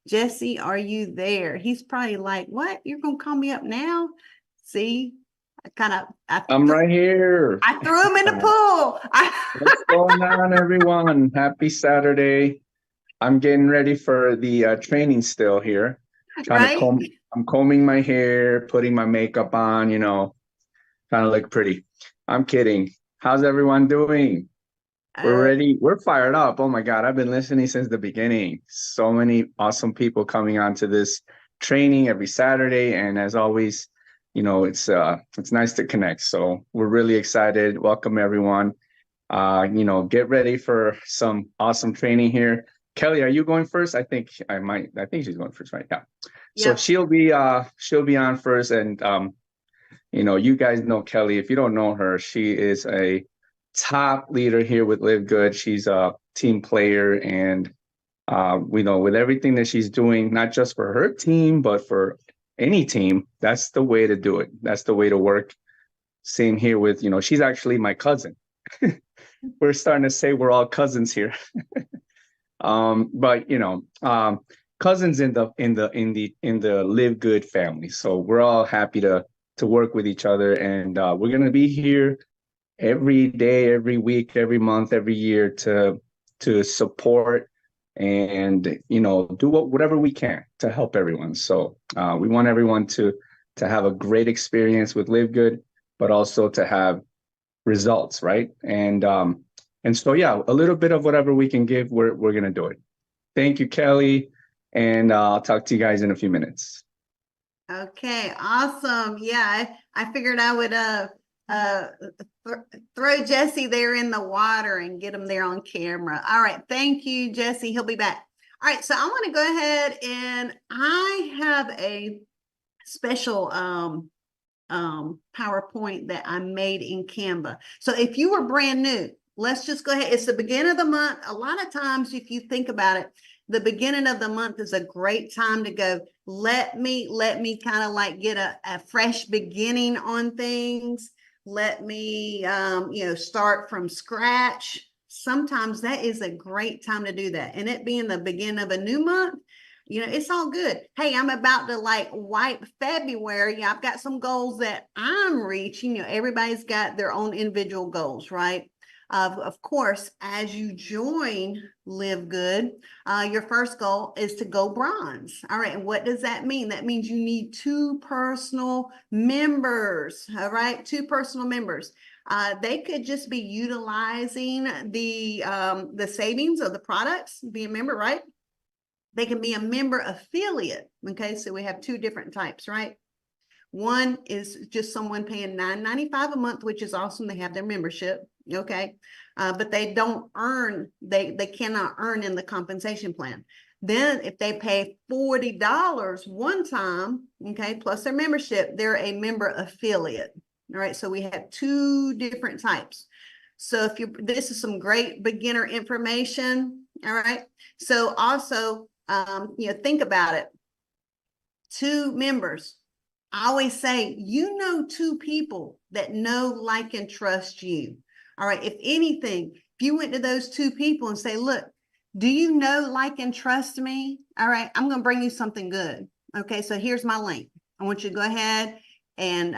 Jesse, are you there? He's probably like, what? You're going to call me up now? See, I'm right here. I threw him in the pool. What's going on, everyone? Happy Saturday. I'm getting ready for the training still here. Right? I'm combing my hair, putting my makeup on, trying to look pretty. I'm kidding. How's everyone doing? We're Uh, ready. We're fired up. Oh my God, I've been listening since the beginning. So many awesome people coming on to this training every Saturday. And as always, it's nice to connect. So we're really excited. Welcome everyone. Get ready for some awesome training here. Kelly, are you going first? I think she's going first, right? Yeah. So yep. she'll be on first. And you guys know Kelly. If you don't know her, she is a top leader here with LiveGood. She's a team player, and we know with everything that she's doing, not just for her team, but for any team, that's the way to do it. That's the way to work. Same here with, she's actually my cousin. We're starting to say we're all cousins here. But cousins in the LiveGood family. So we're all happy to work with each other, and we're gonna be here every day, every week, every month, every year to support and do whatever we can to help everyone. So we want everyone to have a great experience with LiveGood, but also to have results, right? And so yeah, a little bit of whatever we can give, we're gonna do it. Thank you, Kelly, and I'll talk to you guys in a few minutes. Okay, awesome. Yeah, I figured I would uh throw Jesse there in the water and get him there on camera. All right, thank you, Jesse. He'll be back. All right, so I want to go ahead and I have a special PowerPoint that I made in Canva. So if you were brand new, let's just go ahead. It's the beginning of the month. A lot of times, if you think about it, the beginning of the month is a great time to go, let me kind of like get a fresh beginning on things. Let me, start from scratch. Sometimes that is a great time to do that. And it being the beginning of a new month, it's all good. Hey, I'm about to like wipe February. I've got some goals that I'm reaching. Everybody's got their own individual goals, right? Of course, as you join LiveGood, your first goal is to go bronze. All right. And what does that mean? That means you need 2 personal members. All right. 2 personal members. They could just be utilizing the savings of the products, be a member, right? They can be a member affiliate. Okay, so we have 2 different types, right? One is just someone paying $9.95 a month, which is awesome. They have their membership, okay, but they don't earn. They cannot earn in the compensation plan. Then, if they pay $40 one time, okay, plus their membership, they're a member affiliate. All right, so we have 2 different types. So this is some great beginner information. All right. So also, think about it. 2 members. I always say, 2 people that know, like, and trust you. All right. If anything, if you went to those 2 people and say, look, do you know, like, and trust me? All right. I'm going to bring you something good. Okay. So here's my link. I want you to go ahead and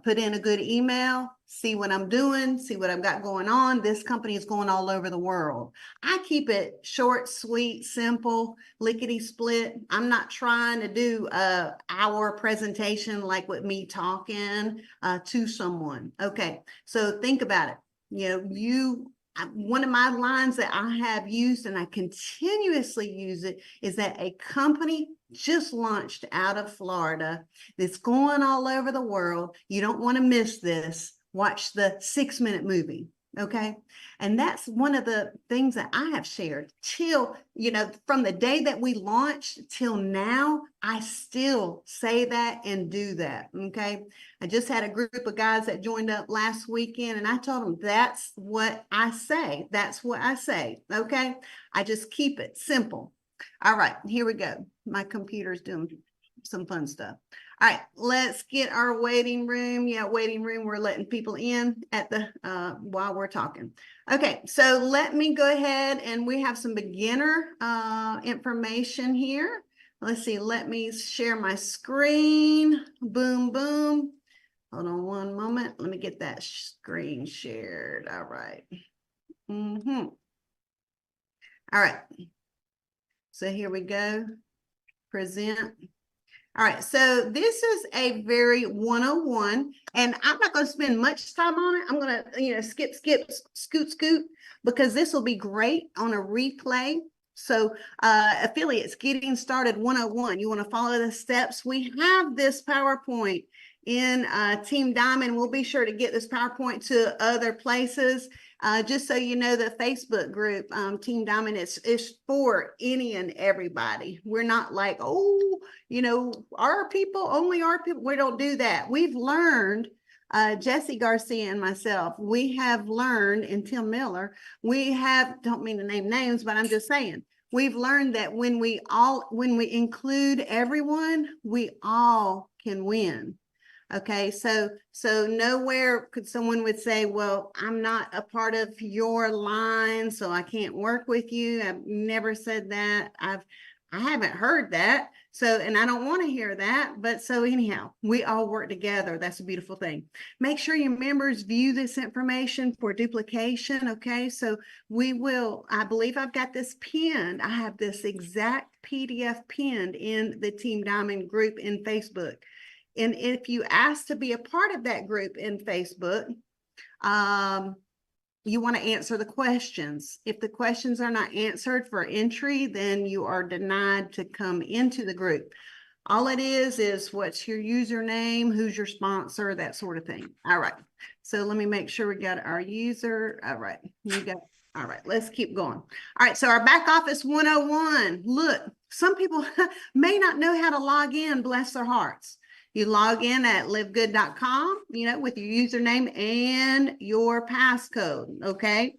put in a good email, see what I'm doing, see what I've got going on. This company is going all over the world. I keep it short, sweet, simple, lickety split. I'm not trying to do our presentation like with me talking to someone. Okay, so think about it. One of my lines that I have used and I continuously use it is that a company just launched out of Florida that's going all over the world. You don't want to miss this. Watch the 6-minute movie. Okay. And that's one of the things that I have shared till, from the day that we launched till now, I still say that and do that. Okay. I just had a group of guys that joined up last weekend and I told them that's what I say. That's what I say. Okay. I just keep it simple. All right, here we go. My computer's doing some fun stuff. All right, let's get our waiting room. Yeah, waiting room. We're letting people in at the while we're talking. Okay, so let me go ahead and we have some beginner information here. Let's see. Let me share my screen. Boom, boom. Hold on one moment. Let me get that screen shared. All right. All right. So here we go. Present. All right, so this is a very 101, and I'm not going to spend much time on it. I'm going to, skip, scoot, because this will be great on a replay. So affiliates, getting started 101. You want to follow the steps. We have this PowerPoint in Team Diamond. We'll be sure to get this PowerPoint to other places. Just so you know, the Facebook group, Team Diamond, is for any and everybody. We're not like, oh, our people, only our people. We don't do that. We've learned, Jesse Garcia and myself, we have learned, and Tim Miller, don't mean to name names, but I'm just saying, we've learned that when we include everyone, we all can win. Okay, so nowhere could someone would say, well, I'm not a part of your line, so I can't work with you. I've never said that. I haven't heard that. So, and I don't want to hear that. But so anyhow, we all work together. That's a beautiful thing. Make sure your members view this information for duplication. Okay, so we will, I believe I've got this pinned. I have this exact PDF pinned in the Team Diamond group in Facebook. And if you ask to be a part of that group in Facebook, you want to answer the questions. If the questions are not answered for entry, then you are denied to come into the group. All it is what's your username, who's your sponsor, that sort of thing. All right. So let me make sure we got our user. All right. All right, let's keep going. All right, so our back office 101. Look, some people may not know how to log in, bless their hearts. You log in at livegood.com, with your username and your passcode, okay?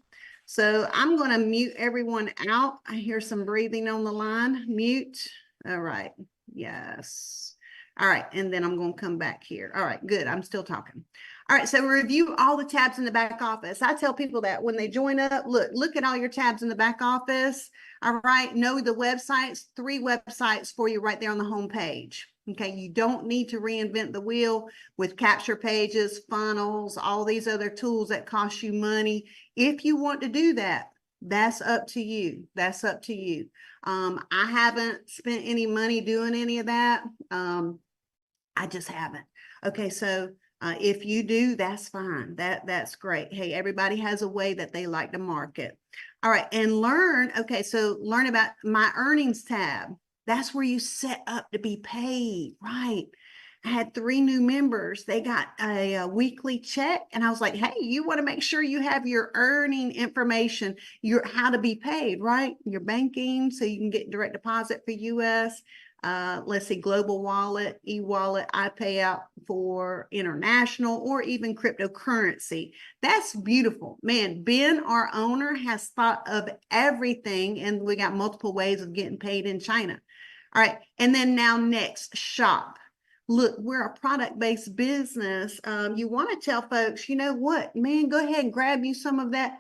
So I'm going to mute everyone out. I hear some breathing on the line. Mute. All right. Yes. All right. And then I'm going to come back here. All right, good. I'm still talking. All right. So review all the tabs in the back office. I tell people that when they join up, look at all your tabs in the back office. All right. Know the websites, 3 websites for you right there on the home page. Okay, you don't need to reinvent the wheel with capture pages, funnels, all these other tools that cost you money. If you want to do that, that's up to you. That's up to you. I haven't spent any money doing any of that. I just haven't. Okay, so if you do, that's fine. That's great. Hey, everybody has a way that they like to market. All right, and learn. Okay, so learn about my earnings tab. That's where you set up to be paid, right? I had 3 new members. They got a weekly check, and I was like, hey, you want to make sure you have your earning information, your how to be paid, right? Your banking, so you can get direct deposit for US. Let's see, global wallet, e-wallet, iPayout for international or even cryptocurrency. That's beautiful. Man, Ben, our owner, has thought of everything, and we got multiple ways of getting paid in China. All right. And then now next, shop. Look, we're a product-based business. You want to tell folks, you know what, man, go ahead and grab you some of that,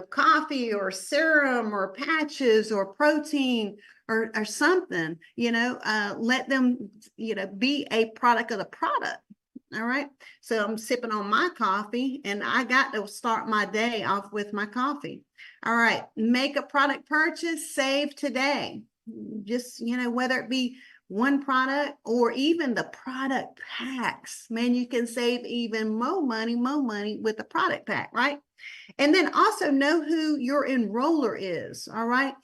coffee or serum or patches or protein or something, let them, be a product of the product. All right. So I'm sipping on my coffee, and I got to start my day off with my coffee. All right. Make a product purchase, save today. Just, whether it be one product or even the product packs, man, you can save even more money with the product pack, right? And then also know who your enroller is. All right.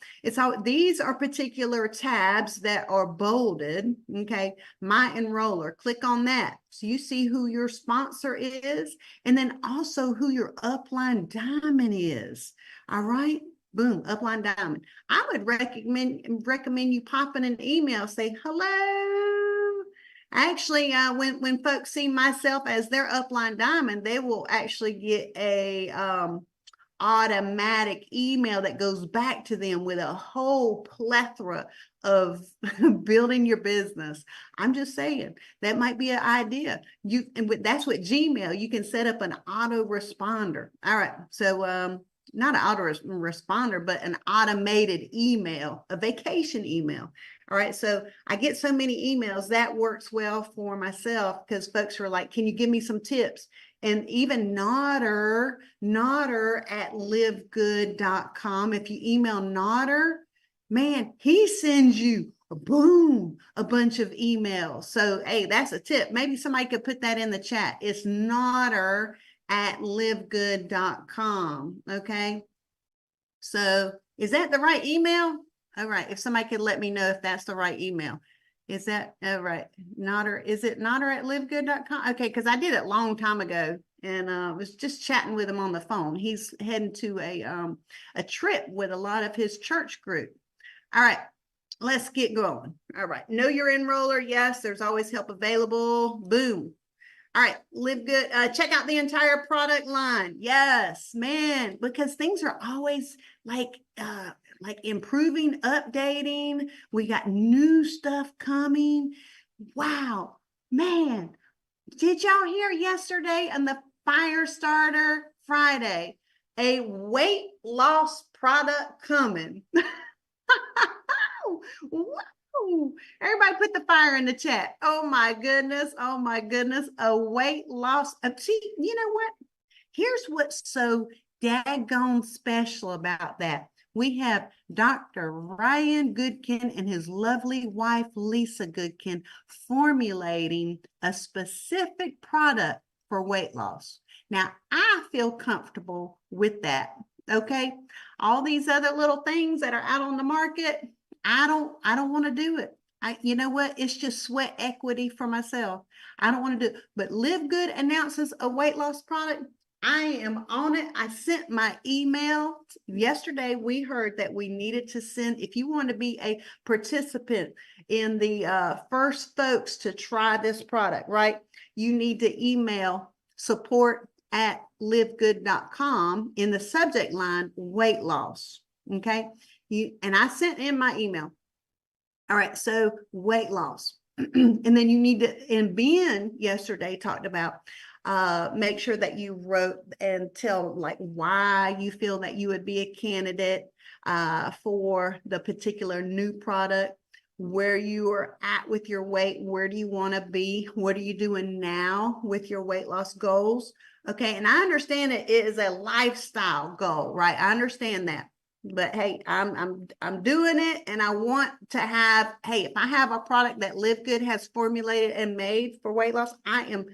These are particular tabs that are bolded. Okay. My enroller, click on that. So you see who your sponsor is, and then also who your upline diamond is. All right. Boom, upline diamond. I would recommend you popping an email, say hello. Actually, when folks see myself as their upline diamond, they will actually get a automatic email that goes back to them with a whole plethora of building your business. I'm just saying that might be an idea. That's what Gmail, you can set up an autoresponder. All right, so not an autoresponder, but an automated email, a vacation email. All right. So I get so many emails that works well for myself because folks are like, can you give me some tips? And even Nodder at livegood.com. If you email Nodder, man, he sends you a bunch of emails. So, hey, that's a tip. Maybe somebody could put that in the chat. It's Nodder at livegood.com. Okay. So is that the right email? All right. If somebody could let me know if that's the right email. Is that all right? Nodder, is it Nodder at livegood.com? Okay, because I did it a long time ago and was just chatting with him on the phone. He's heading to a trip with a lot of his church group. All right, let's get going. All right, know your enroller. Yes, there's always help available. Boom. All right, LiveGood. Check out the entire product line. Yes, man, because things are always like improving, updating. We got new stuff coming. Wow, man. Did y'all hear yesterday on the Fire Starter Friday, a weight loss product coming? Woo! Everybody put the fire in the chat. Oh my goodness. Oh my goodness. A weight loss. See, you know what? Here's what's so daggone special about that. We have Dr. Ryan Goodkin and his lovely wife, Lisa Goodkin, formulating a specific product for weight loss. Now, I feel comfortable with that. Okay. All these other little things that are out on the market, I don't want to do it. You know what? It's just sweat equity for myself. I don't want to do it. But LiveGood announces a weight loss product. I am on it. I sent my email yesterday. We heard that we needed to send, if you want to be a participant in the first folks to try this product, right? You need to email support@livegood.com in the subject line, weight loss. Okay. And I sent in my email. All right. So weight loss. And then you need to, and Ben yesterday talked about make sure that you wrote and tell like why you feel that you would be a candidate for the particular new product, where you are at with your weight, where do you want to be, what are you doing now with your weight loss goals. Okay. And I understand it is a lifestyle goal, right? I understand that. But hey, I'm doing it, and I want to have, hey, if I have a product that LiveGood has formulated and made for weight loss, I'm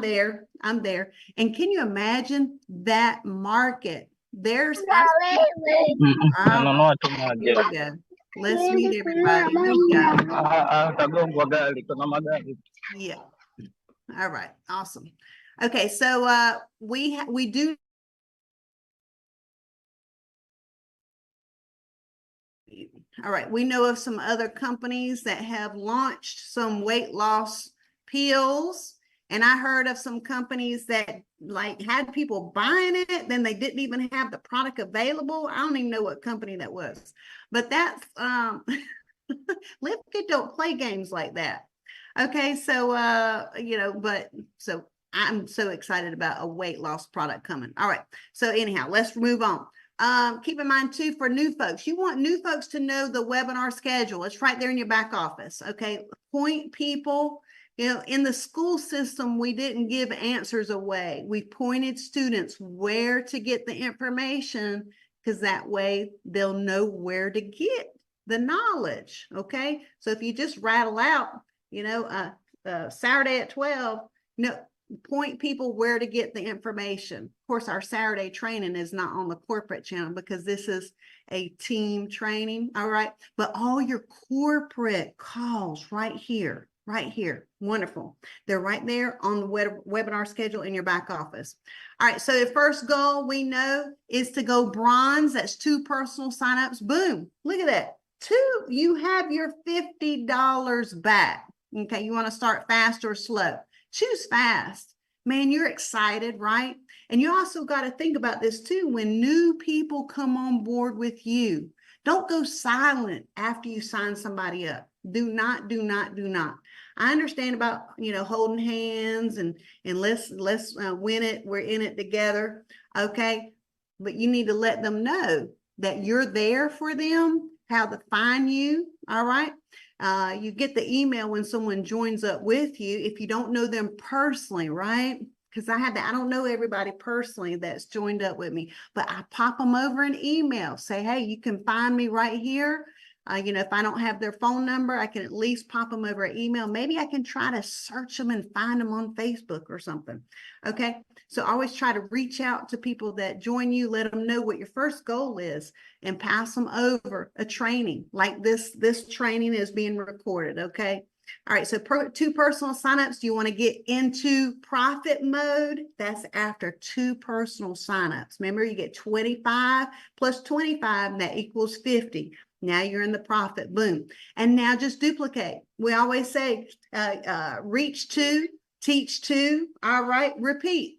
there. And can you imagine that market? There's here we go. Let's meet everybody. There we go. Yeah. All right. Awesome. Okay, so we do. All right, we know of some other companies that have launched some weight loss pills. And I heard of some companies that like had people buying it, then they didn't even have the product available. I don't even know what company that was. But that's LiveGood don't play games like that. Okay, so but so I'm so excited about a weight loss product coming. All right, so anyhow, let's move on. Keep in mind too, for new folks, you want new folks to know the webinar schedule. It's right there in your back office. Okay, point people. In the school system, we didn't give answers away. We pointed students where to get the information, because that way they'll know where to get the knowledge. Okay, so if you just rattle out, Saturday at 12, point people where to get the information. Of course, our Saturday training is not on the corporate channel because this is a team training. All right. But all your corporate calls right here. Wonderful. They're right there on the webinar schedule in your back office. All right. So the first goal we know is to go bronze. That's 2 personal signups. Boom. Look at that. 2, you have your $50 back. Okay. You want to start fast or slow? Choose fast. Man, you're excited, right? And you also got to think about this too. When new people come on board with you, don't go silent after you sign somebody up. Do not. I understand about, holding hands and let's win it. We're in it together. Okay. but you need to let them know that you're there for them, how to find you. All right. You get the email when someone joins up with you if you don't know them personally, right? Because I don't know everybody personally that's joined up with me, but I pop them over an email, say, hey, you can find me right here. If I don't have their phone number, I can at least pop them over an email. Maybe I can try to search them and find them on Facebook or something. Okay. So always try to reach out to people that join you, let them know what your first goal is, and pass them over a training like this. This training is being recorded. Okay. All right. So 2 personal signups. Do you want to get into profit mode? That's after 2 personal signups. Remember, you get 25 plus 25, and that equals 50. Now you're in the profit. Boom. And now just duplicate. We always say reach 2, teach 2. All right. Repeat.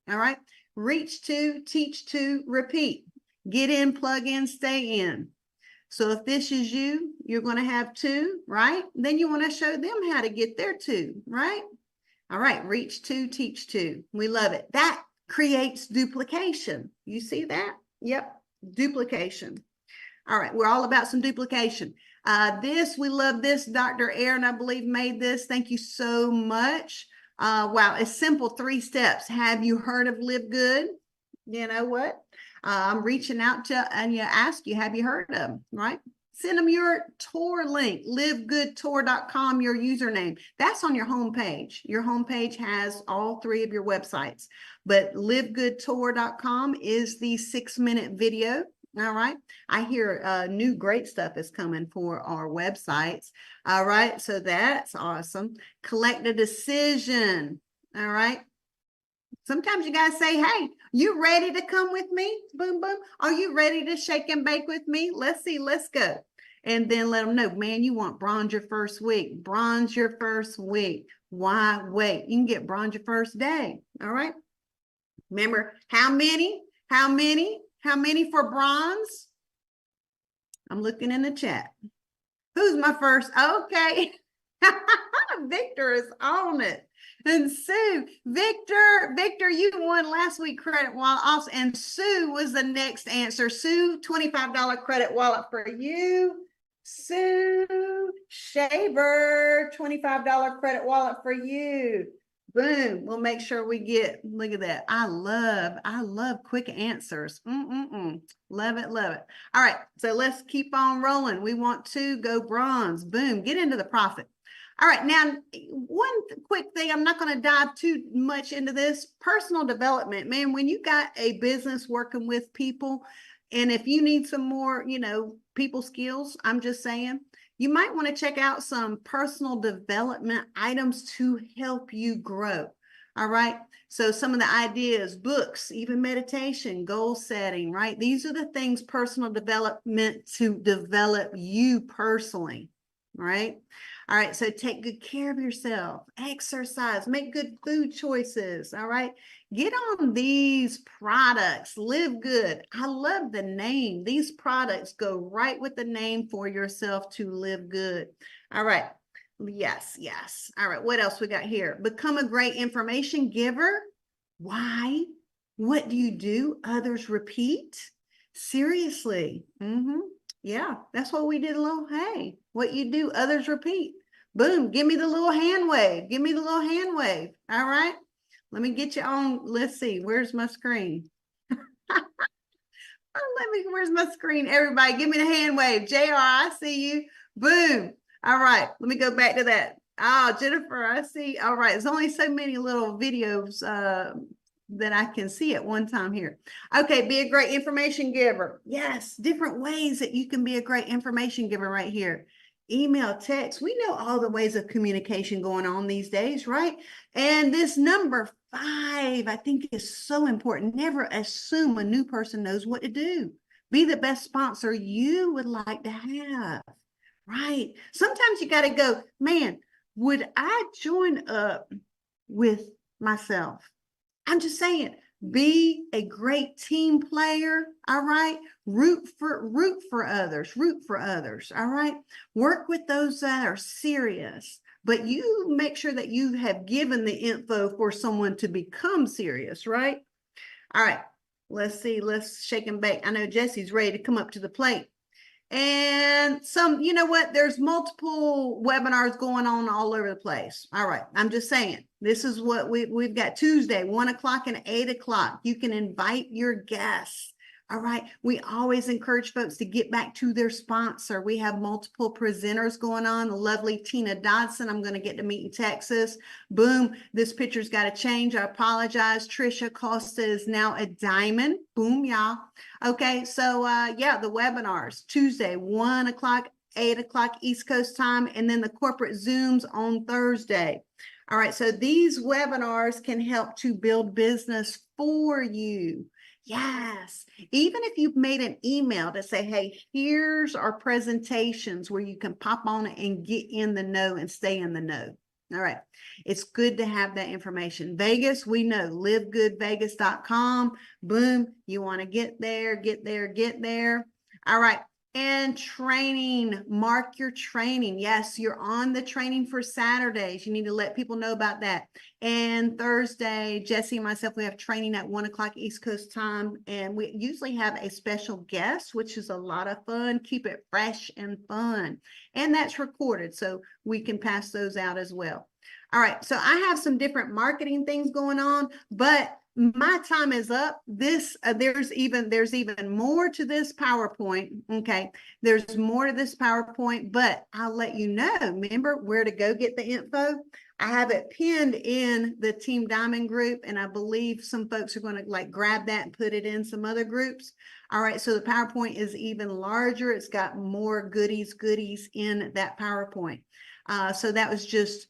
All right. Reach 2, teach 2, repeat. Get in, plug in, stay in. So if this is you, you're going to have 2, right? Then you want to show them how to get their 2, right? All right. Reach 2, teach 2. We love it. That creates duplication. You see that? Yep. Duplication. All right. We're all about some duplication. We love this. Dr. Aaron, I believe, made this. Thank you so much. Wow. It's simple 3 steps. Have you heard of LiveGood? You know what? I'm reaching out to and ask you, have you heard of them, right? Send them your tour link, livegoodtour.com, your username. That's on your homepage. Your homepage has all 3 of your websites, but livegoodtour.com is the 6-minute video. All right. I hear new great stuff is coming for our websites. All right. So that's awesome. Collect a decision. All right. Sometimes you got to say, hey, you ready to come with me? Boom, boom. Are you ready to shake and bake with me? Let's see. Let's go. And then let them know, man, you want bronze your first week. Bronze your first week. Why wait? You can get bronze your first day. All right. Remember, how many? How many? How many for bronze? I'm looking in the chat. Who's my first? Okay. Victor is on it. And Sue, Victor, you won last week credit wallet also. And Sue was the next answer. Sue, $25 credit wallet for you. Sue Shaver, $25 credit wallet for you. Boom. We'll make sure we get, look at that. I love quick answers. Love it, love it. All right. So let's keep on rolling. We want to go bronze. Boom. Get into the profit. All right. Now, one quick thing, I'm not going to dive too much into this. Personal development, man, when you got a business working with people, and if you need some more, people skills, I'm just saying, you might want to check out some personal development items to help you grow. All right. So some of the ideas, books, even meditation, goal setting, right? These are the things, personal development to develop you personally, right? All right. So take good care of yourself, exercise, make good food choices. All right. Get on these products, Live Good. I love the name. These products go right with the name for yourself to live good. All right. Yes, yes. All right. What else we got here? Become a great information giver. Why? What do you do? Others repeat. Seriously. Yeah, that's what we did a little. Hey, what you do, others repeat. Boom. Give me the little hand wave. Give me the little hand wave. All right. Let me get you on. Let's see. Where's my screen? Where's my screen? Everybody, give me the hand wave. JR, I see you. Boom. All right. Let me go back to that. Oh, Jennifer, I see. All right. There's only so many little videos that I can see at one time here. Okay. Be a great information giver. Yes. Different ways that you can be a great information giver right here. Email, text. We know all the ways of communication going on these days, right? And this number 5, I think, is so important. Never assume a new person knows what to do. Be the best sponsor you would like to have, right? Sometimes you got to go, man, would I join up with myself? I'm just saying, be a great team player. All right. Root for others. All right. Work with those that are serious, but you make sure that you have given the info for someone to become serious, right? All right. Let's see. Let's shake and bake. I know Jesse's ready to come up to the plate. And some, you know what? There's multiple webinars going on all over the place. All right. I'm just saying, this is what we've got Tuesday, 1 o'clock and 8 o'clock. You can invite your guests. All right. We always encourage folks to get back to their sponsor. We have multiple presenters going on. The lovely Tina Dodson, I'm going to get to meet in Texas. Boom. This picture's got to change. I apologize. Trisha Costa is now a diamond. Boom, y'all. Okay. So, yeah, the webinars Tuesday, 1 o'clock, 8 o'clock East Coast time, and then the corporate Zooms on Thursday. All right. So these webinars can help to build business for you. Yes. Even if you've made an email to say, hey, here's our presentations where you can pop on it and get in the know and stay in the know. All right. It's good to have that information. Vegas, we know, livegoodvegas.com. Boom. You want to get there, get there, get there. All right. And training, mark your training. Yes, you're on the training for Saturdays. You need to let people know about that. And Thursday, Jesse and myself, we have training at 1 o'clock East Coast time. And we usually have a special guest, which is a lot of fun. Keep it fresh and fun. And that's recorded, so we can pass those out as well. All right, so I have some different marketing things going on, but my time is up. This there's even more to this PowerPoint. Okay, there's more to this PowerPoint, but I'll let you know. Remember where to go get the info. I have it pinned in the Team Diamond group, and I believe some folks are going to like grab that and put it in some other groups. All right, so the PowerPoint is even larger. It's got more goodies in that PowerPoint. So that was just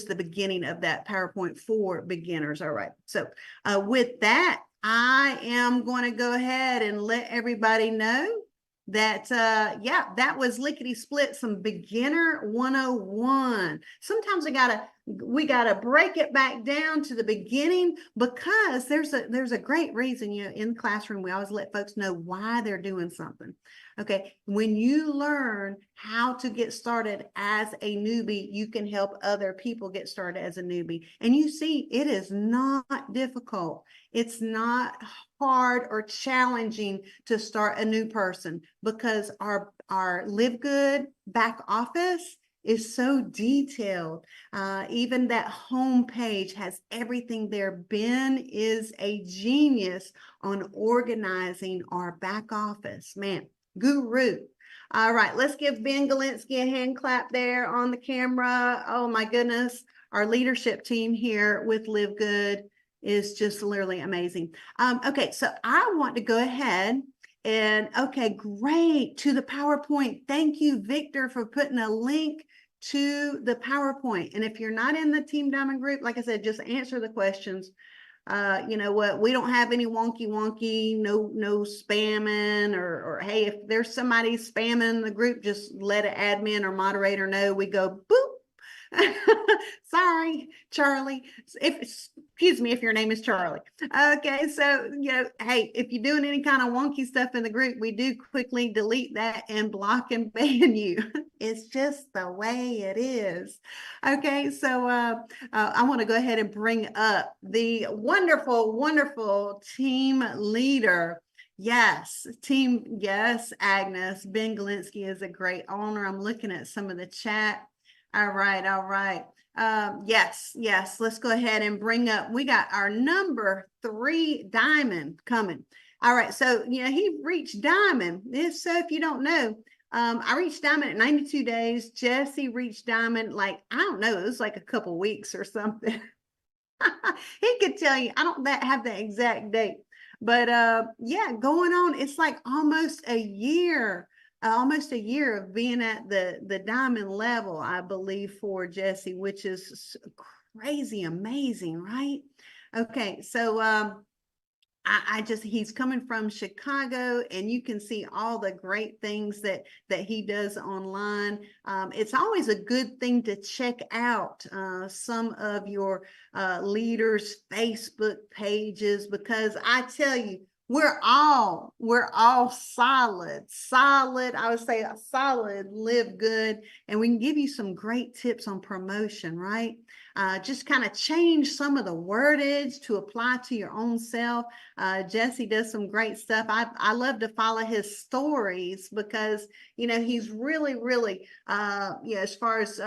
the beginning of that PowerPoint for beginners. All right. So with that, I am going to go ahead and let everybody know that, yeah, that was lickety split, some beginner 101. Sometimes we gotta break it back down to the beginning, because there's a great reason. You know, in the classroom, we always let folks know why they're doing something. Okay, when you learn how to get started as a newbie, you can help other people get started as a newbie. And you see, it is not difficult. It's not hard or challenging to start a new person, because our LiveGood back office is so detailed. Even that home page has everything there. Ben is a genius on organizing our back office. Man, guru. All right, let's give Ben Galinsky a hand clap there on the camera. Oh my goodness, our leadership team here with LiveGood is just literally amazing. Okay, so I want to go ahead and, okay, great, to the PowerPoint. Thank you, Victor, for putting a link to the PowerPoint. And if you're not in the Team Diamond group, like I said, just answer the questions. You know what, we don't have any wonky, no spamming, or hey, if there's somebody spamming the group, just let an admin or moderator know. We go boop. Sorry, Charlie. Excuse me if your name is Charlie. Okay, so, you know, hey, if you're doing any kind of wonky stuff in the group, we do quickly delete that and block and ban you. It's just the way it is. Okay, so I want to go ahead and bring up the wonderful team leader. Yes, Agnes. Ben Galinsky is a great owner. I'm looking at some of the chat. All right. Yes, let's go ahead and bring up, we got our number 3 diamond coming. All right, so, you know, he reached diamond. So if you don't know, I reached diamond at 92 days. Jesse reached diamond, like, I don't know, it was like a couple weeks or something. He could tell you, I don't have the exact date, but yeah, going on, it's like almost a year of being at the diamond level, I believe, for Jesse, which is crazy amazing, right? Okay, so he's coming from Chicago, and you can see all the great things that he does online. It's always a good thing to check out some of your leaders' Facebook pages, because I tell you, we're all solid. I would say a solid live good, and we can give you some great tips on promotion, right? Just kind of change some of the wordage to apply to your own self. Jesse does some great stuff. I love to follow his stories because he's really as far as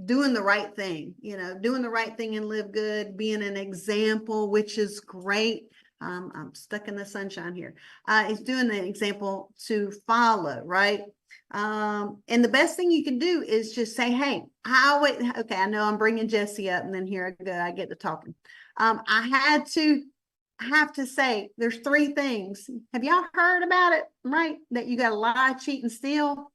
doing the right thing, doing the right thing and live good, being an example, which is great. I'm stuck in the sunshine here. Is doing the example to follow, right? And the best thing you can do is just say, hey, okay, I know I'm bringing Jesse up, and then here I go, I get to talking. I have to say there's 3 things. Have y'all heard about it, right? That you got to lie, cheat, and steal.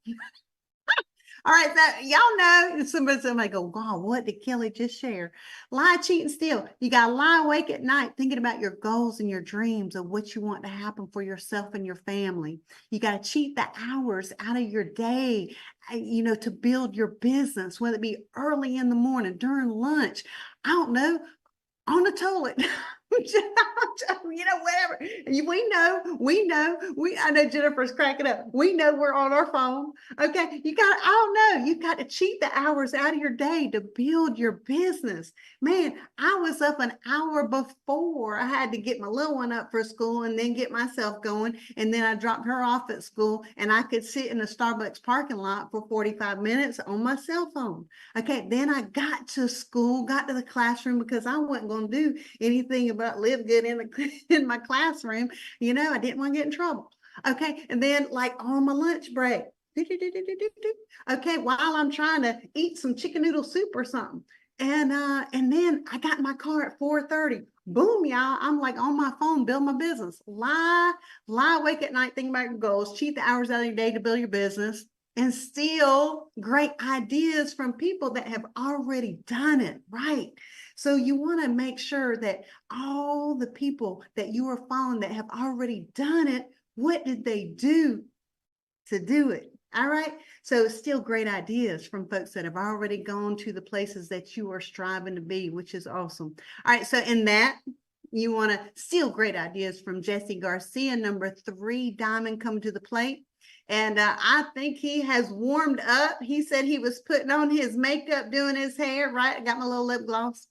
All right, so y'all know somebody go, God, what did Kelly just share? Lie, cheat, and steal. You got to lie awake at night thinking about your goals and your dreams of what you want to happen for yourself and your family. You got to cheat the hours out of your day, to build your business, whether it be early in the morning, during lunch, I don't know, on the toilet. Whatever. I know Jennifer's cracking up. We know we're on our phone. Okay. I don't know. You got to cheat the hours out of your day to build your business. Man, I was up an hour before I had to get my little one up for school and then get myself going. And then I dropped her off at school, and I could sit in the Starbucks parking lot for 45 minutes on my cell phone. Okay. Then I got to school, got to the classroom, because I wasn't going to do anything about live good in my classroom. I didn't want to get in trouble. Okay. And then like on my lunch break, okay, while I'm trying to eat some chicken noodle soup or something. And then I got in my car at 4:30. Boom, y'all. I'm like on my phone, build my business. Lie awake at night, think about your goals, cheat the hours out of your day to build your business, and steal great ideas from people that have already done it, right? So you want to make sure that all the people that you are following that have already done it, what did they do to do it? All right. So steal great ideas from folks that have already gone to the places that you are striving to be, which is awesome. All right. So in that, you want to steal great ideas from Jesse Garcia, number 3, Diamond, come to the plate. And I think he has warmed up. He said he was putting on his makeup, doing his hair, right? I got my little lip gloss.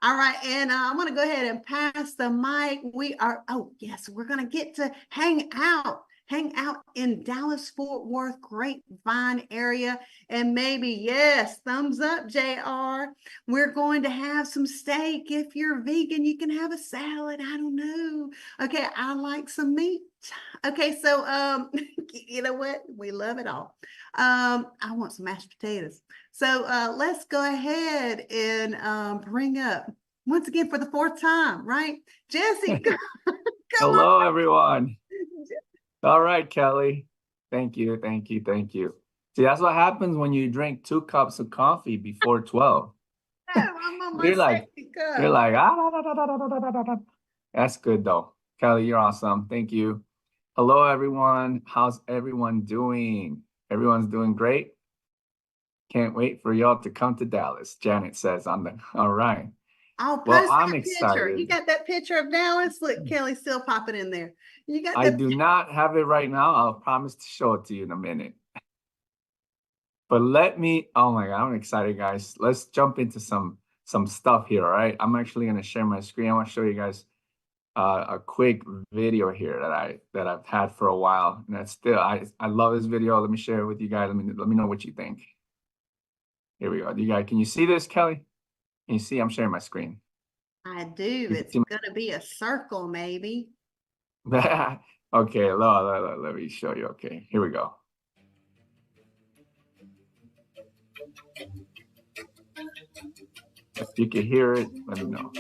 All right. And I'm going to go ahead and pass the mic. We're going to get to hang out in Dallas, Fort Worth, Grapevine area. And maybe, yes, thumbs up, JR. We're going to have some steak. If you're vegan, you can have a salad. I don't know. Okay, I like some meat. Okay, so you know what? We love it all. I want some mashed potatoes. So let's go ahead and bring up, once again for the 4th time, right? Jesse, come Hello, on. everyone. All right, Kelly. Thank you. See, that's what happens when you drink 2 cups of coffee before 12. I'm on my You're like, cup. That's good though. Kelly, you're awesome. Thank you. Hello, everyone. How's everyone doing? Everyone's doing great. Can't wait for y'all to come to Dallas, Janet says on the, all right. I'll Well, post I'm that excited. picture. You got that picture of Dallas? Look, Kelly's still popping in there. You got I do not have it right now. I'll promise to show it to you in a minute. But oh my God, I'm excited, guys. Let's jump into some stuff here, all right? I'm actually gonna share my screen. I want to show you guys a quick video here that I've had for a while. And that's still, I love this video. Let me share it with you guys. Let me know what you think. Here we go. You guys, can you see this, Kelly? Can you see? I'm sharing my screen. I do. It's gonna be a circle, maybe. Okay, let me show you. Okay, here we go. If you can hear it, let me know.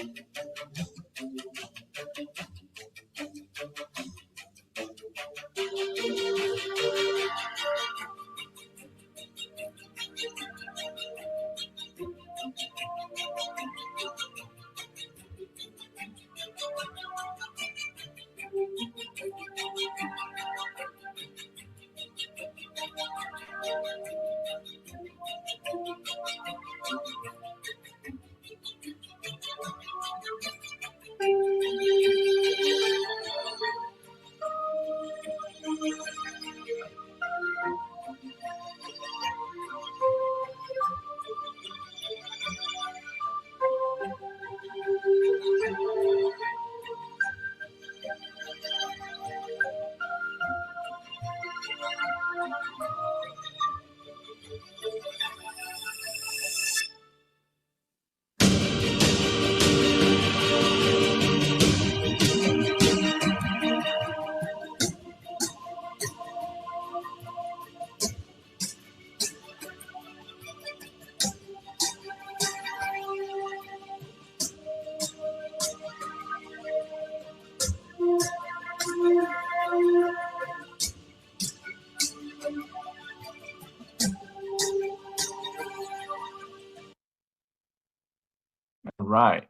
right.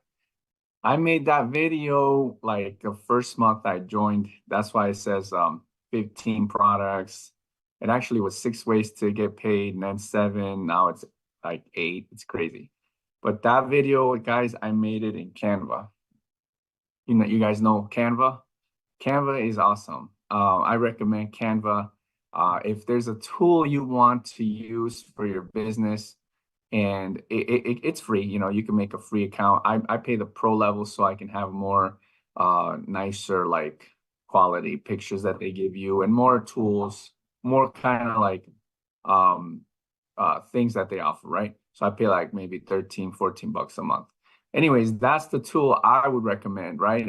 I made that video like the first month I joined. That's why it says 15 products. It actually was 6 ways to get paid, and then 7. Now it's like 8. It's crazy. But that video, guys, I made it in Canva. You guys know Canva? Canva is awesome. I recommend Canva. If there's a tool you want to use for your business, and it's free, you can make a free account. I pay the pro level so I can have more nicer like quality pictures that they give you, and more tools, more kind of like things that they offer, right? So I pay like maybe 13, 14 bucks a month. Anyways, that's the tool I would recommend, right?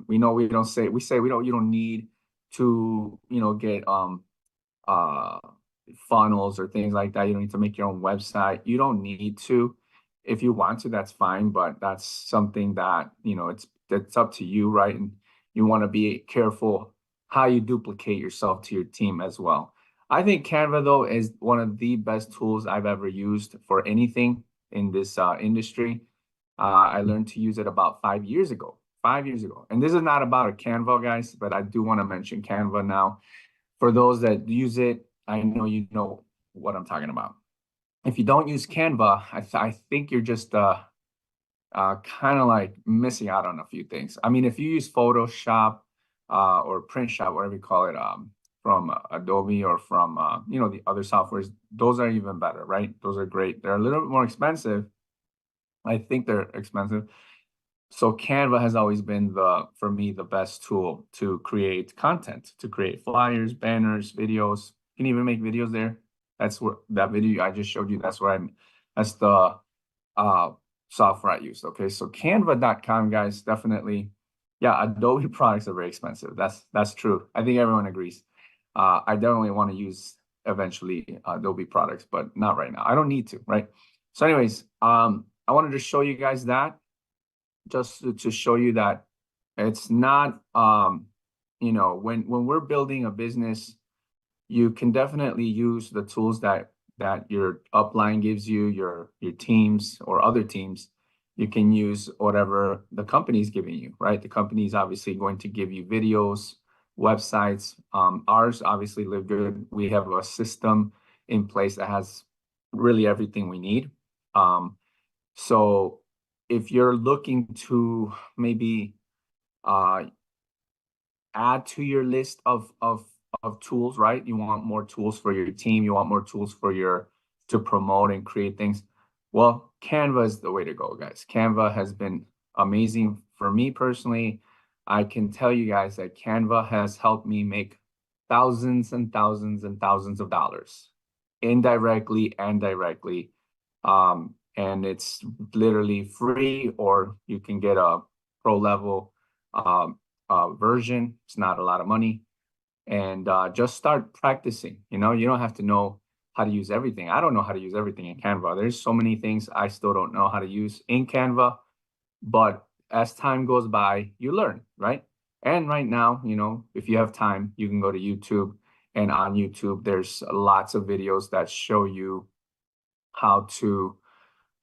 We know we don't you don't need to get uh funnels or things like that. You don't need to make your own website. You don't need to. If you want to, that's fine, but that's something that it's up to you, right? And you want to be careful how you duplicate yourself to your team as well. I think Canva, though, is one of the best tools I've ever used for anything in this industry. I learned to use it about 5 years ago. 5 years ago. And this is not about a Canva, guys, but I do want to mention Canva now. For those that use it, I know you know what I'm talking about. If you don't use Canva, I think you're just kind of like missing out on a few things. I mean, if you use Photoshop or Print Shop, whatever you call it, from Adobe or from the other softwares, those are even better, right? Those are great. They're a little bit more expensive. I think they're expensive. So Canva has always been for me, the best tool to create content, to create flyers, banners, videos. You can even make videos there. That's what that video I just showed you. That's the software I used. Okay, so Canva.com, guys, definitely. Yeah, Adobe products are very expensive. That's true. I think everyone agrees. I definitely want to use eventually Adobe products, but not right now. I don't need to, right? So anyways, I wanted to show you guys that, just to show you that it's not when we're building a business, you can definitely use the tools that your upline gives you, your teams or other teams. You can use whatever the company's giving you, right? The company is obviously going to give you videos, websites. Ours, obviously, LiveGood, we have a system in place that has really everything we need. So if you're looking to maybe add to your list of tools, right? You want more tools for your team. You want more tools to promote and create things. Well, Canva is the way to go, guys. Canva has been amazing for me personally. I can tell you guys that Canva has helped me make thousands and thousands and thousands of dollars, indirectly and directly. And it's literally free, or you can get a pro level version. It's not a lot of money, and just start practicing. You don't have to know how to use everything. I don't know how to use everything in Canva. There's so many things I still don't know how to use in Canva, but as time goes by, you learn, right? And right now, if you have time, you can go to YouTube, and on YouTube, there's lots of videos that show you how to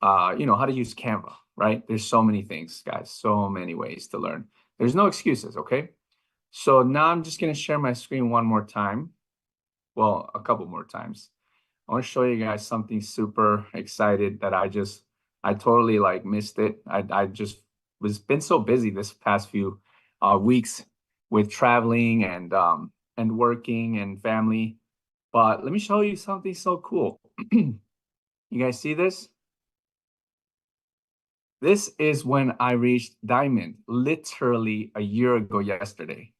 how to use Canva, right? There's so many things, guys, so many ways to learn. There's no excuses, okay? So now I'm just going to share my screen one more time. Well, a couple more times. I want to show you guys something super excited that I totally like missed it. I just been so busy this past few weeks with traveling and working and family. But let me show you something so cool. You guys see this? This is when I reached Diamond, literally a year ago yesterday.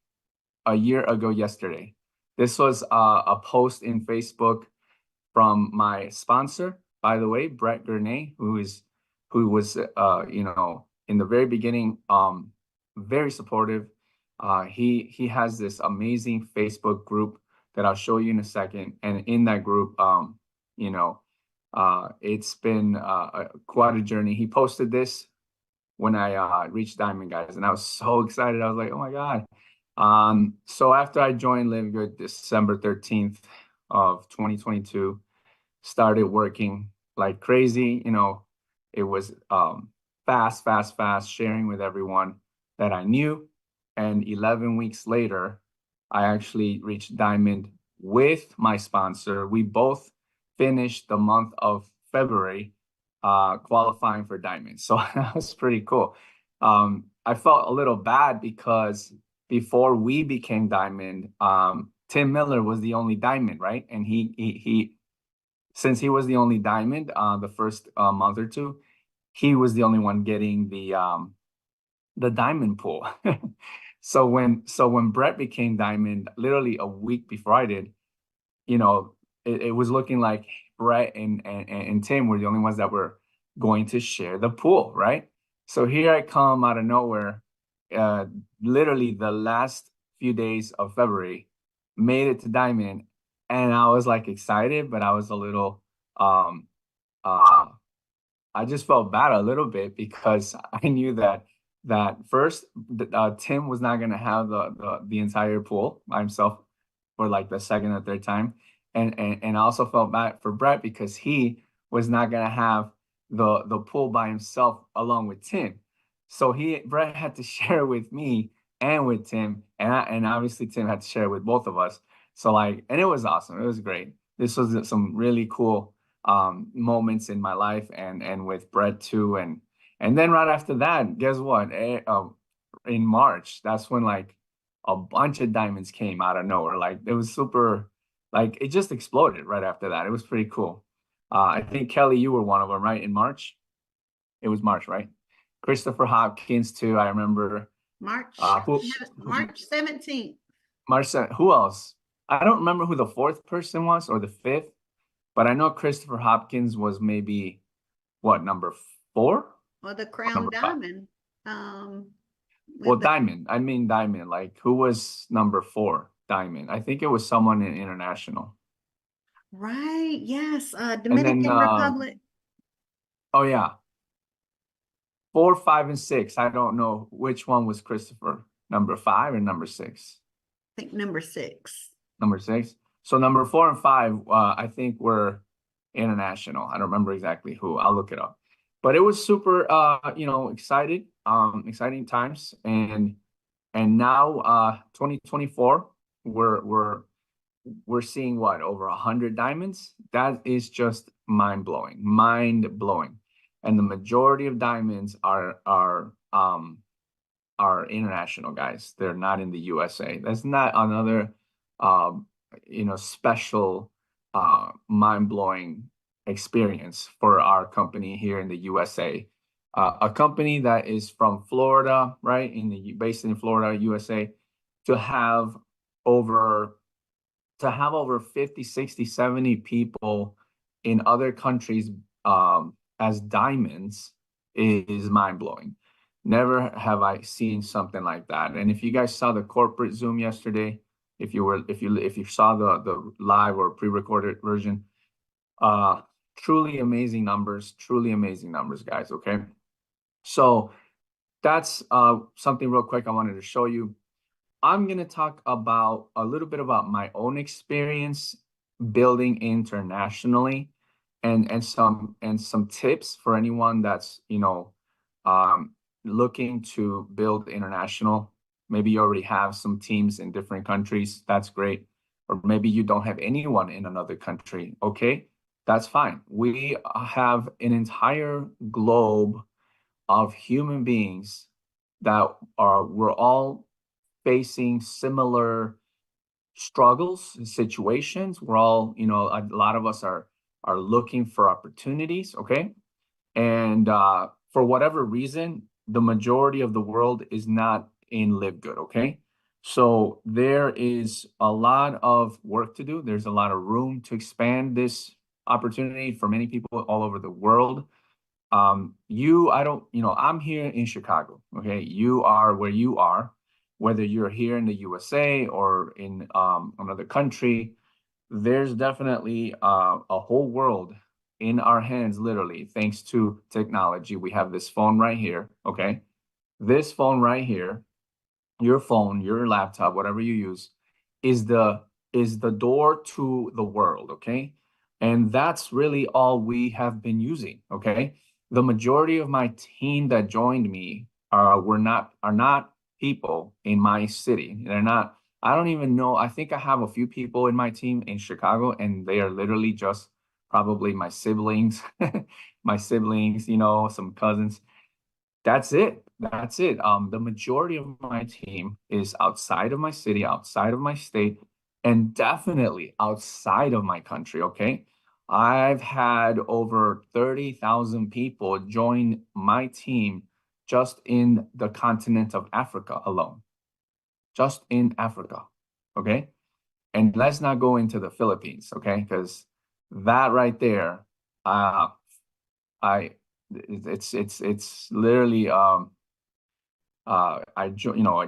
A year ago yesterday. This was a post in Facebook from my sponsor, by the way, Brett Gurney, who was in the very beginning, very supportive. He has this amazing Facebook group that I'll show you in a second. And in that group, it's been quite a journey. He posted this when I reached Diamond, guys, and I was so excited. I was like, oh my God. So after I joined LiveGood December 13th of 2022, started working like crazy. It was fast, sharing with everyone that I knew. And 11 weeks later, I actually reached diamond with my sponsor. We both finished the month of February qualifying for diamond. So that was pretty cool. I felt a little bad because before we became diamond, Tim Miller was the only diamond, right? And he since he was the only diamond the first month or two, he was the only one getting the diamond pool. So when Brett became diamond, literally a week before I did, you know, it was looking like Brett and Tim were the only ones that were going to share the pool, right? So here I come out of nowhere, literally the last few days of February, made it to diamond, and I was like excited, but I was a little uh I just felt bad a little bit because I knew that first Tim was not gonna have the entire pool by himself for like the second or third time, and I also felt bad for Brett because he was not gonna have the pool by himself along with Tim, so Brett had to share with me and with Tim, and obviously Tim had to share with both of us. So like, and it was awesome. It was great. This was some really cool moments in my life and with Brett too. And then right after that, guess what? In March, that's when like a bunch of diamonds came out of nowhere. Like it was super, like it just exploded right after that. It was pretty cool. I think Kelly, you were one of them, right? In March? It was March, right? Christopher Hopkins too. I remember. March Who? March 17th. March. Who else? I don't remember who the fourth person was or the fifth. But I know Christopher Hopkins was maybe what, number 4 Or the or crown number 5? diamond. Well, With the diamond. I mean diamond. Like who was number 4 diamond? I think it was someone in international. right, yes, And then Dominican Republic. oh yeah, 4, 5, and 6. I don't know which one was Christopher. Number 5 or number 6? I think number 6. Number 6. So number 4 and 5, I think were international. I don't remember exactly who. I'll look it up. But it was super, exciting times. And now, 2024, we're seeing what, over 100 diamonds. That is just mind blowing. And the majority of diamonds are international, guys. They're not in the USA. That's not another special mind-blowing experience for our company here in the USA. A company that is from Florida, right, based in Florida, USA, to have over 50, 60, 70 people in other countries as diamonds is mind-blowing. Never have I seen something like that. And if you guys saw the corporate Zoom yesterday, if you saw the live or pre-recorded version, truly amazing numbers, guys. Okay, so that's something real quick I wanted to show you. I'm gonna talk about a little bit about my own experience building internationally, and some tips for anyone that's looking to build international. Maybe you already have some teams in different countries. That's great. Or maybe you don't have anyone in another country. Okay, that's fine. We have an entire globe of human beings that we're all facing similar struggles and situations. We're all, a lot of us are looking for opportunities. Okay. And for whatever reason, the majority of the world is not in LiveGood, okay? So there is a lot of work to do. There's a lot of room to expand this opportunity for many people all over the world. I'm here in Chicago, okay? You are where you are, whether you're here in the USA or in another country. There's definitely a whole world in our hands, literally, thanks to technology. We have this phone right here, okay? This phone right here, your phone, your laptop, whatever you use, is the door to the world, okay? And that's really all we have been using, okay? the majority of my team that joined me are not people in my city. They're not. I don't even know. I think I have a few people in my team in Chicago, and they are literally just probably my siblings, my siblings, you know, some cousins. That's it. That's it. The majority of my team is outside of my city, outside of my state, and definitely outside of my country. Okay. I've had over 30,000 people join my team just in the continent of Africa alone, just in Africa. Okay. And let's not go into the Philippines. Okay. Because that right there, I, it's literally,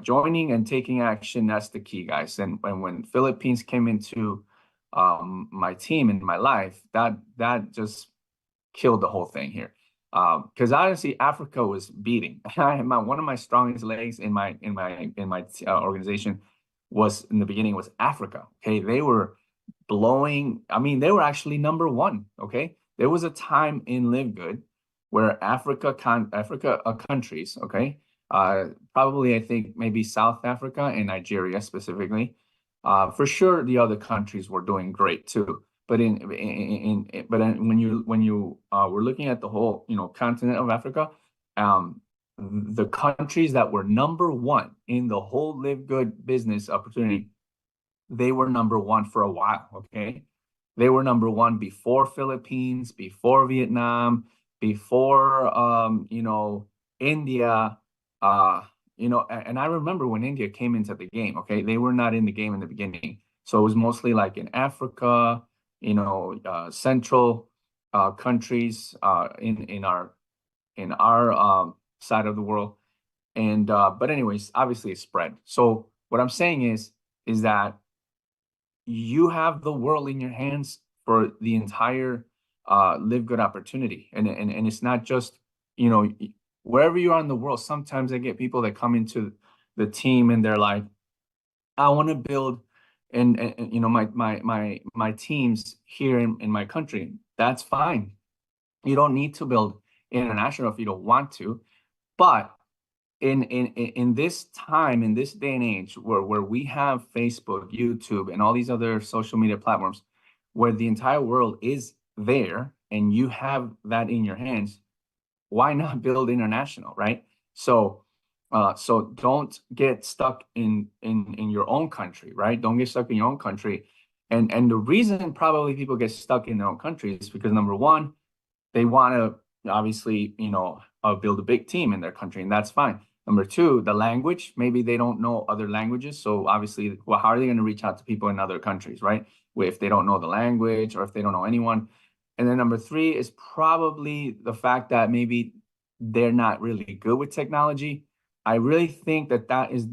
joining and taking action, that's the key, guys. And when Philippines came into my team in my life, that just killed the whole thing here. Because honestly, Africa was beating. One of my strongest legs in my organization was in the beginning was Africa. Okay, they were blowing. I mean, they were actually number one. Okay, there was a time in LiveGood where Africa countries. Okay, probably I think maybe South Africa and Nigeria specifically. For sure, the other countries were doing great too. But when you were looking at the whole continent of Africa, the countries that were number one in the whole Live Good business opportunity, they were number one for a while. Okay, they were number one before Philippines, before Vietnam, before India. And I remember when India came into the game. Okay, they were not in the game in the beginning, so it was mostly like in Africa, central countries in our side of the world. And but anyways, obviously it spread. So what I'm saying is that you have the world in your hands for the entire Live Good opportunity. And it's not just, wherever you are in the world. Sometimes I get people that come into the team and they're like, I want to build and my teams here in my country. That's fine. You don't need to build international if you don't want to. But in this time, in this day and age, where we have Facebook, YouTube, and all these other social media platforms, where the entire world is there, and you have that in your hands, why not build international, right? So don't get stuck in your own country, right? Don't get stuck in your own country. And the reason probably people get stuck in their own country is because number one, they want to obviously, build a big team in their country, and that's fine. Number two, the language, maybe they don't know other languages. So obviously, well, how are they going to reach out to people in other countries, right? If they don't know the language or if they don't know anyone. And then number three is probably the fact that maybe they're not really good with technology. I really think that is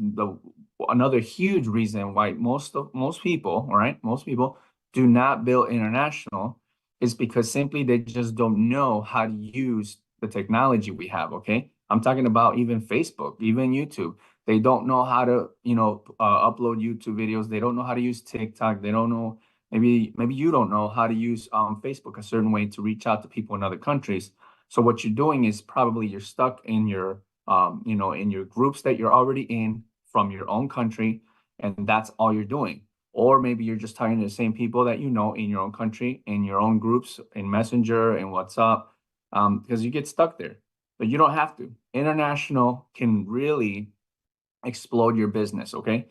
another huge reason why most people, all right, most people do not build international, is because simply they just don't know how to use the technology we have. Okay, I'm talking about even Facebook, even YouTube. They don't know how to upload YouTube videos. They don't know how to use TikTok. They don't know, maybe you don't know how to use Facebook a certain way to reach out to people in other countries. So what you're doing is probably you're stuck in your in your groups that you're already in from your own country, and that's all you're doing. Or maybe you're just talking to the same people that you know in your own country, in your own groups, in Messenger and WhatsApp, because you get stuck there. But you don't have to. International can really explode your business, okay?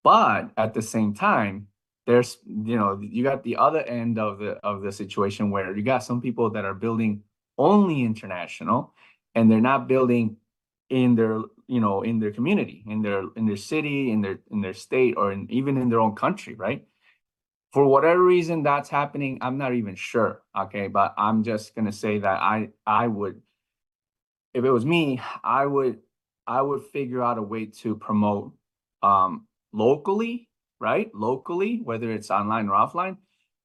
But at the same time, there's you got the other end of the situation where you got some people that are building only international, and they're not building in their in their community, in their city, in their state, or even in their own country, right? For whatever reason that's happening, I'm not even sure. Okay, but I'm just gonna say that I would, if it was me, I would figure out a way to promote locally, right? Locally, whether it's online or offline,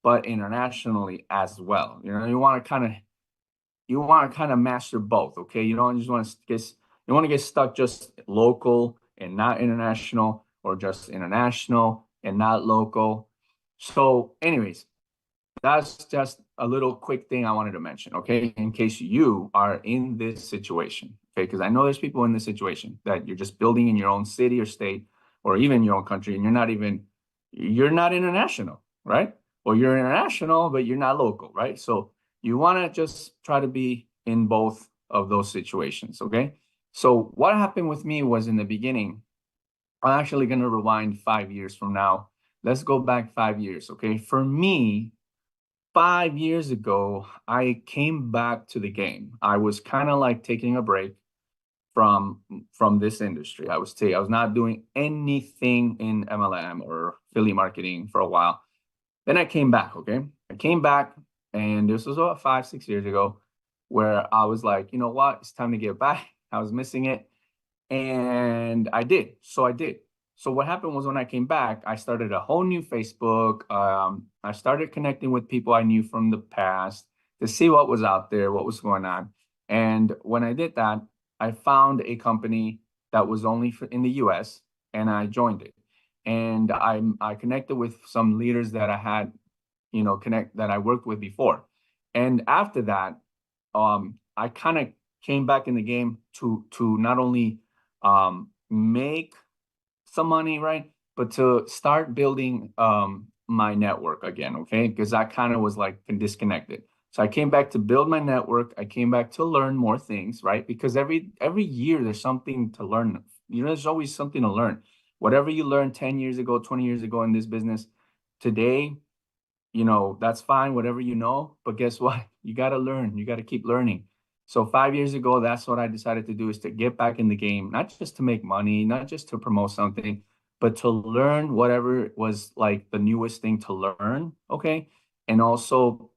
but internationally as well. You want to kind of master both, okay? You don't just want to get stuck just local and not international, or just international and not local. So anyways, that's just a little quick thing I wanted to mention, okay? In case you are in this situation, okay? Because I know there's people in this situation that you're just building in your own city or state or even your own country, and you're not international, right? Or you're international, but you're not local, right? So you want to just try to be in both of those situations, okay? So what happened with me was in the beginning, I'm actually going to rewind 5 years from now. Let's go back 5 years, okay? For me, 5 years ago, I came back to the game. I was kind of like taking a break from this industry. I was not doing anything in MLM or affiliate marketing for a while. Then I came back, okay? I came back, and this was about 5, 6 years ago, where I was like, you know what? It's time to get back. I was missing it. And I did. So I did. So what happened was when I came back, I started a whole new Facebook. I started connecting with people I knew from the past to see what was out there, what was going on. And when I did that, I found a company that was only in the US, and I joined it. And I connected with some leaders that I had, that I worked with before. And after that, I kind of came back in the game to not only make some money, right, but to start building my network again, okay? Because I kind of was like disconnected. So I came back to build my network. I came back to learn more things, right? Because every year there's something to learn. There's always something to learn. Whatever you learned 10 years ago, 20 years ago in this business, today, that's fine, whatever but guess what? You got to learn. You got to keep learning. So 5 years ago, that's what I decided to do, is to get back in the game, not just to make money, not just to promote something, but to learn whatever was like the newest thing to learn, okay? And also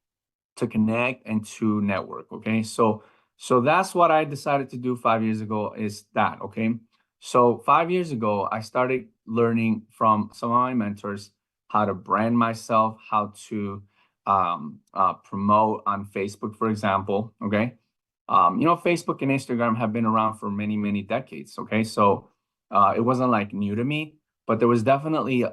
to connect and to network, okay? So that's what I decided to do 5 years ago, is that, okay? So 5 years ago, I started learning from some of my mentors how to brand myself, how to promote on Facebook, for example, okay? Facebook and Instagram have been around for many, many decades, okay? So it wasn't like new to me, but there was definitely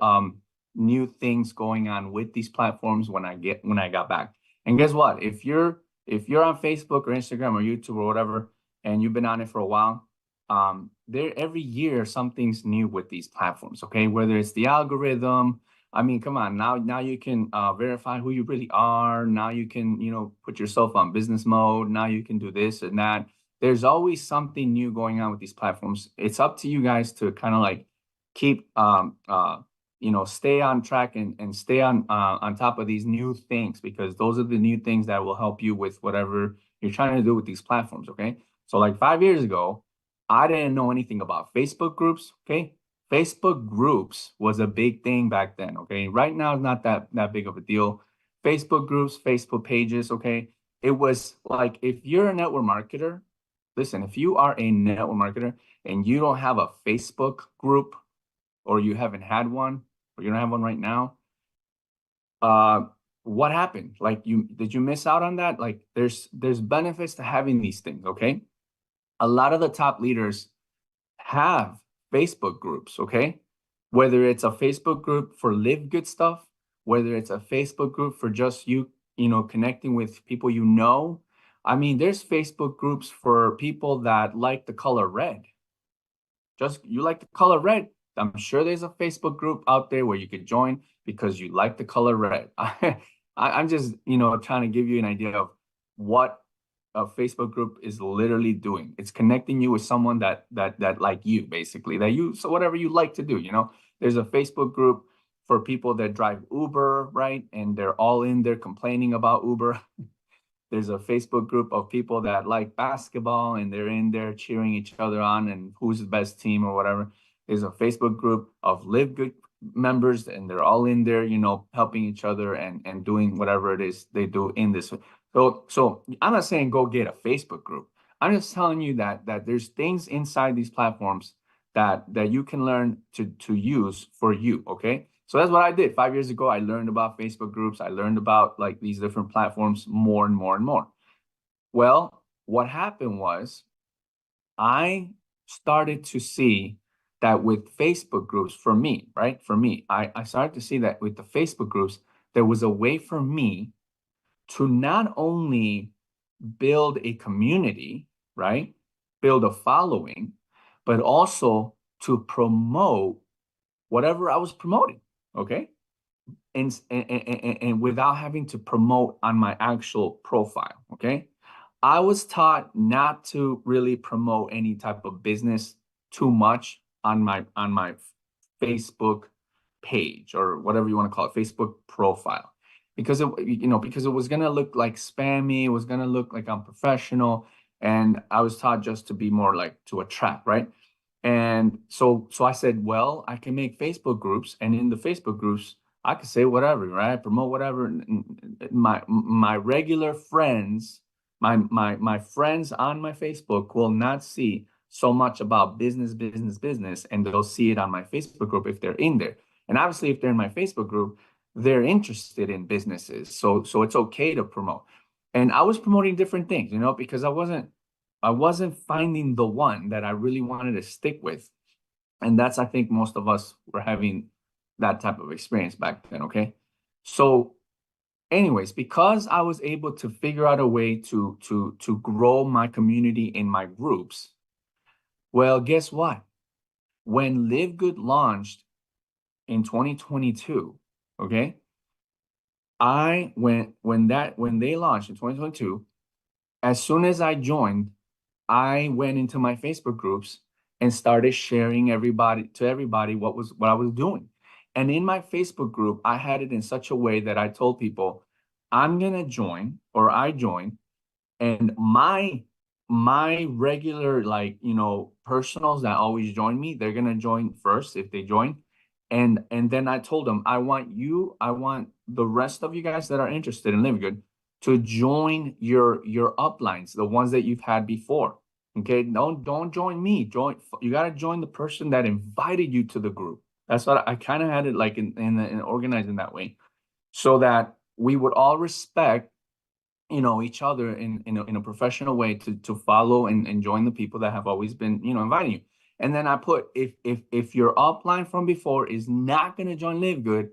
new things going on with these platforms when I got back. And guess what? If you're on Facebook or Instagram or YouTube or whatever, and you've been on it for a while, there every year something's new with these platforms, okay? Whether it's the algorithm, I mean, come on, now you can verify who you really are. Now you can, put yourself on business mode. Now you can do this and that. There's always something new going on with these platforms. It's up to you guys to kind of like keep stay on track and stay on top of these new things, because those are the new things that will help you with whatever you're trying to do with these platforms, okay? So like 5 years ago, I didn't know anything about Facebook groups, okay? Facebook groups was a big thing back then, okay? Right now, it's not that big of a deal. Facebook groups, Facebook pages, okay? It was like, if you're a network marketer, listen, if you are a network marketer and you don't have a Facebook group, or you haven't had one, or you don't have one right now, what happened? Like, did you miss out on that? Like, there's benefits to having these things, okay? A lot of the top leaders have Facebook groups, okay? Whether it's a Facebook group for LiveGood stuff, whether it's a Facebook group for just you connecting with people you know. I mean, there's Facebook groups for people that like the color red. Just you like the color red. I'm sure there's a Facebook group out there where you could join because you like the color red. I'm just, trying to give you an idea of what a Facebook group is literally doing. It's connecting you with someone that like you, basically, so whatever you like to do, There's a Facebook group for people that drive Uber, right? And they're all in there complaining about Uber. There's a Facebook group of people that like basketball, and they're in there cheering each other on and who's the best team or whatever. There's a Facebook group of LiveGood members, and they're all in there, helping each other and doing whatever it is they do in this. So I'm not saying go get a Facebook group. I'm just telling you that there's things inside these platforms that you can learn to use for you, okay? So that's what I did 5 years ago. I learned about Facebook groups. I learned about like these different platforms more and more and more. Well, what happened was I started to see that with Facebook groups, I started to see that with the Facebook groups, there was a way for me to not only build a community, right? Build a following, but also to promote whatever I was promoting, okay? And without having to promote on my actual profile, okay? I was taught not to really promote any type of business too much on my Facebook page, or whatever you want to call it, Facebook profile, because it was gonna look like spammy, it was gonna look like unprofessional, and I was taught just to be more like to attract, right? And so I said, well, I can make Facebook groups, and in the Facebook groups, I could say whatever, right? Promote whatever. My regular friends, my friends on my Facebook will not see so much about business, and they'll see it on my Facebook group if they're in there. And obviously, if they're in my Facebook group, they're interested in businesses. So it's okay to promote. And I was promoting different things, because I wasn't finding the one that I really wanted to stick with. And that's, I think most of us were having that type of experience back then, okay? So anyways, because I was able to figure out a way to grow my community in my groups, well, guess what? When LiveGood launched in 2022, okay? When they launched in 2022, as soon as I joined, I went into my Facebook groups and started sharing everybody what I was doing. And in my Facebook group, I had it in such a way that I told people, I'm gonna join, or I joined, and my regular, like, personals that always join me, they're gonna join first if they join. And then I told them, I want the rest of you guys that are interested in LiveGood to join your uplines, the ones that you've had before. Okay, don't join me. You gotta join the person that invited you to the group. That's what I kind of had it like in organized in that way, so that we would all respect each other in a professional way, to follow and join the people that have always been inviting you. And then I put, if your upline from before is not going to join LiveGood,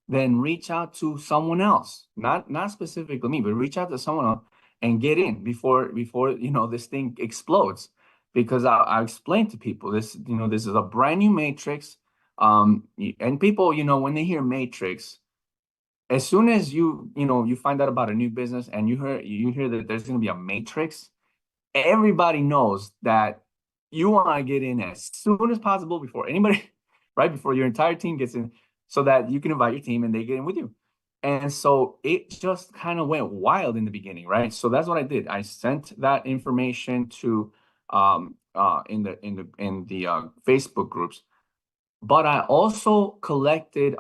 then reach out to someone else, not specifically me, but reach out to someone else and get in before this thing explodes. Because I explained to people, this is a brand new matrix, and people, when they hear matrix, as soon as you find out about a new business and you hear that there's going to be a matrix, everybody knows that you want to get in as soon as possible before anybody, right before your entire team gets in, so that you can invite your team and they get in with you. And so it just kind of went wild in the beginning, right? So that's what I did. I sent that information to in the Facebook groups, but I also collected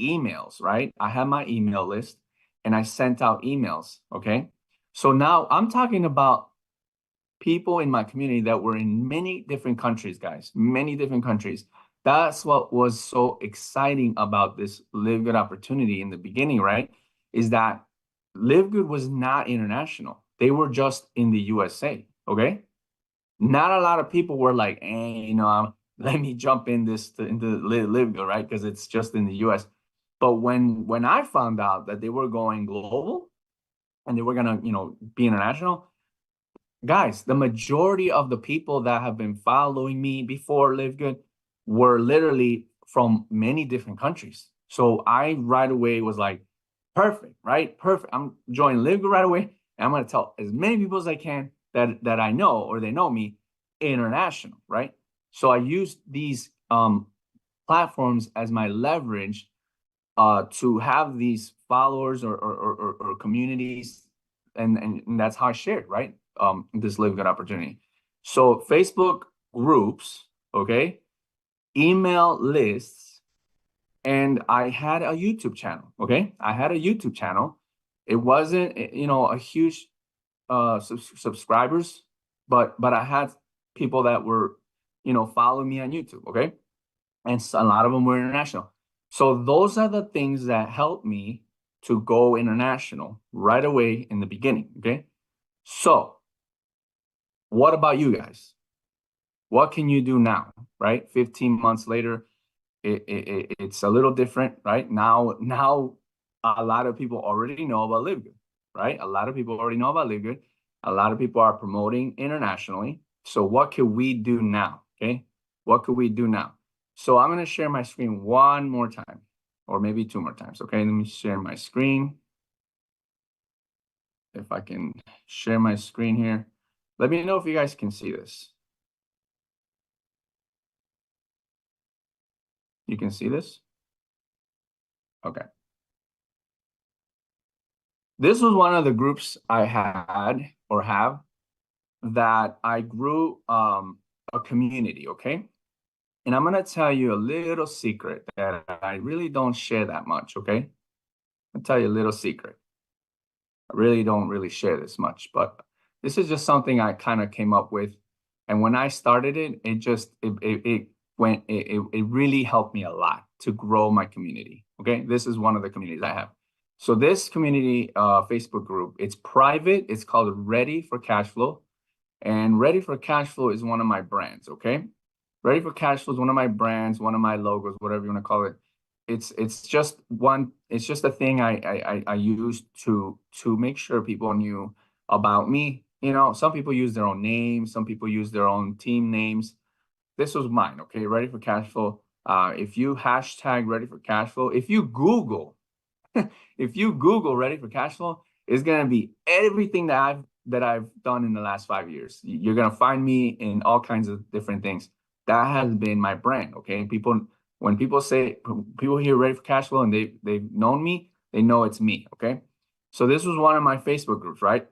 emails, right? I had my email list and I sent out emails, okay? So now I'm talking about people in my community that were in many different countries, guys, many different countries. That's what was so exciting about this LiveGood opportunity in the beginning, right? Is that LiveGood was not international. They were just in the USA, okay? Not a lot of people were like, let me jump into LiveGood, right? Because it's just in the US. But when I found out that they were going global and they were gonna, be international, guys, the majority of the people that have been following me before LiveGood were literally from many different countries. So I right away was like, perfect, right? Perfect. I'm joining LiveGood right away, and I'm gonna tell as many people as I can that I know, or they know me, international, right? So I used these platforms as my leverage to have these followers or communities, and that's how I shared, right? This LiveGood opportunity. So Facebook groups, okay, email lists, and I had a YouTube channel, okay? I had a YouTube channel. It wasn't, a huge subscribers, but I had people that were, following me on YouTube, okay? And so a lot of them were international. So those are the things that helped me to go international right away in the beginning, okay? So what about you guys? What can you do now, right? 15 months later, it's a little different, right? Now a lot of people already know about LiveGood. right? A lot of people already know about LiveGood. A lot of people are promoting internationally. So what can we do now? Okay. What could we do now? So I'm going to share my screen one more time, or maybe two more times. Okay. Let me share my screen. If I can share my screen here, let me know if you guys can see this. You can see this? Okay. This was one of the groups I had or have that I grew a community, okay? And I'm gonna tell you a little secret that I really don't share that much, okay? I'll tell you a little secret. I really don't share this much, but this is just something I kind of came up with. And when I started it, it really helped me a lot to grow my community. Okay. This is one of the communities I have. So this community Facebook group, it's private. It's called Ready for Cash Flow. And Ready for Cash Flow is one of my brands. Okay. Ready for Cash Flow is one of my brands, one of my logos, whatever you want to call it. It's just a thing I used to make sure people knew about me. You know, some people use their own names, some people use their own team names. This was mine, okay? Ready for Cash Flow. If you hashtag Ready for Cash Flow, if you Google Ready for Cash Flow, it's gonna be everything that I've done in the last 5 years. You're gonna find me in all kinds of different things. That has been my brand, okay? When people hear Ready for Cash Flow and they've known me, they know it's me, okay? So this was one of my Facebook groups, right?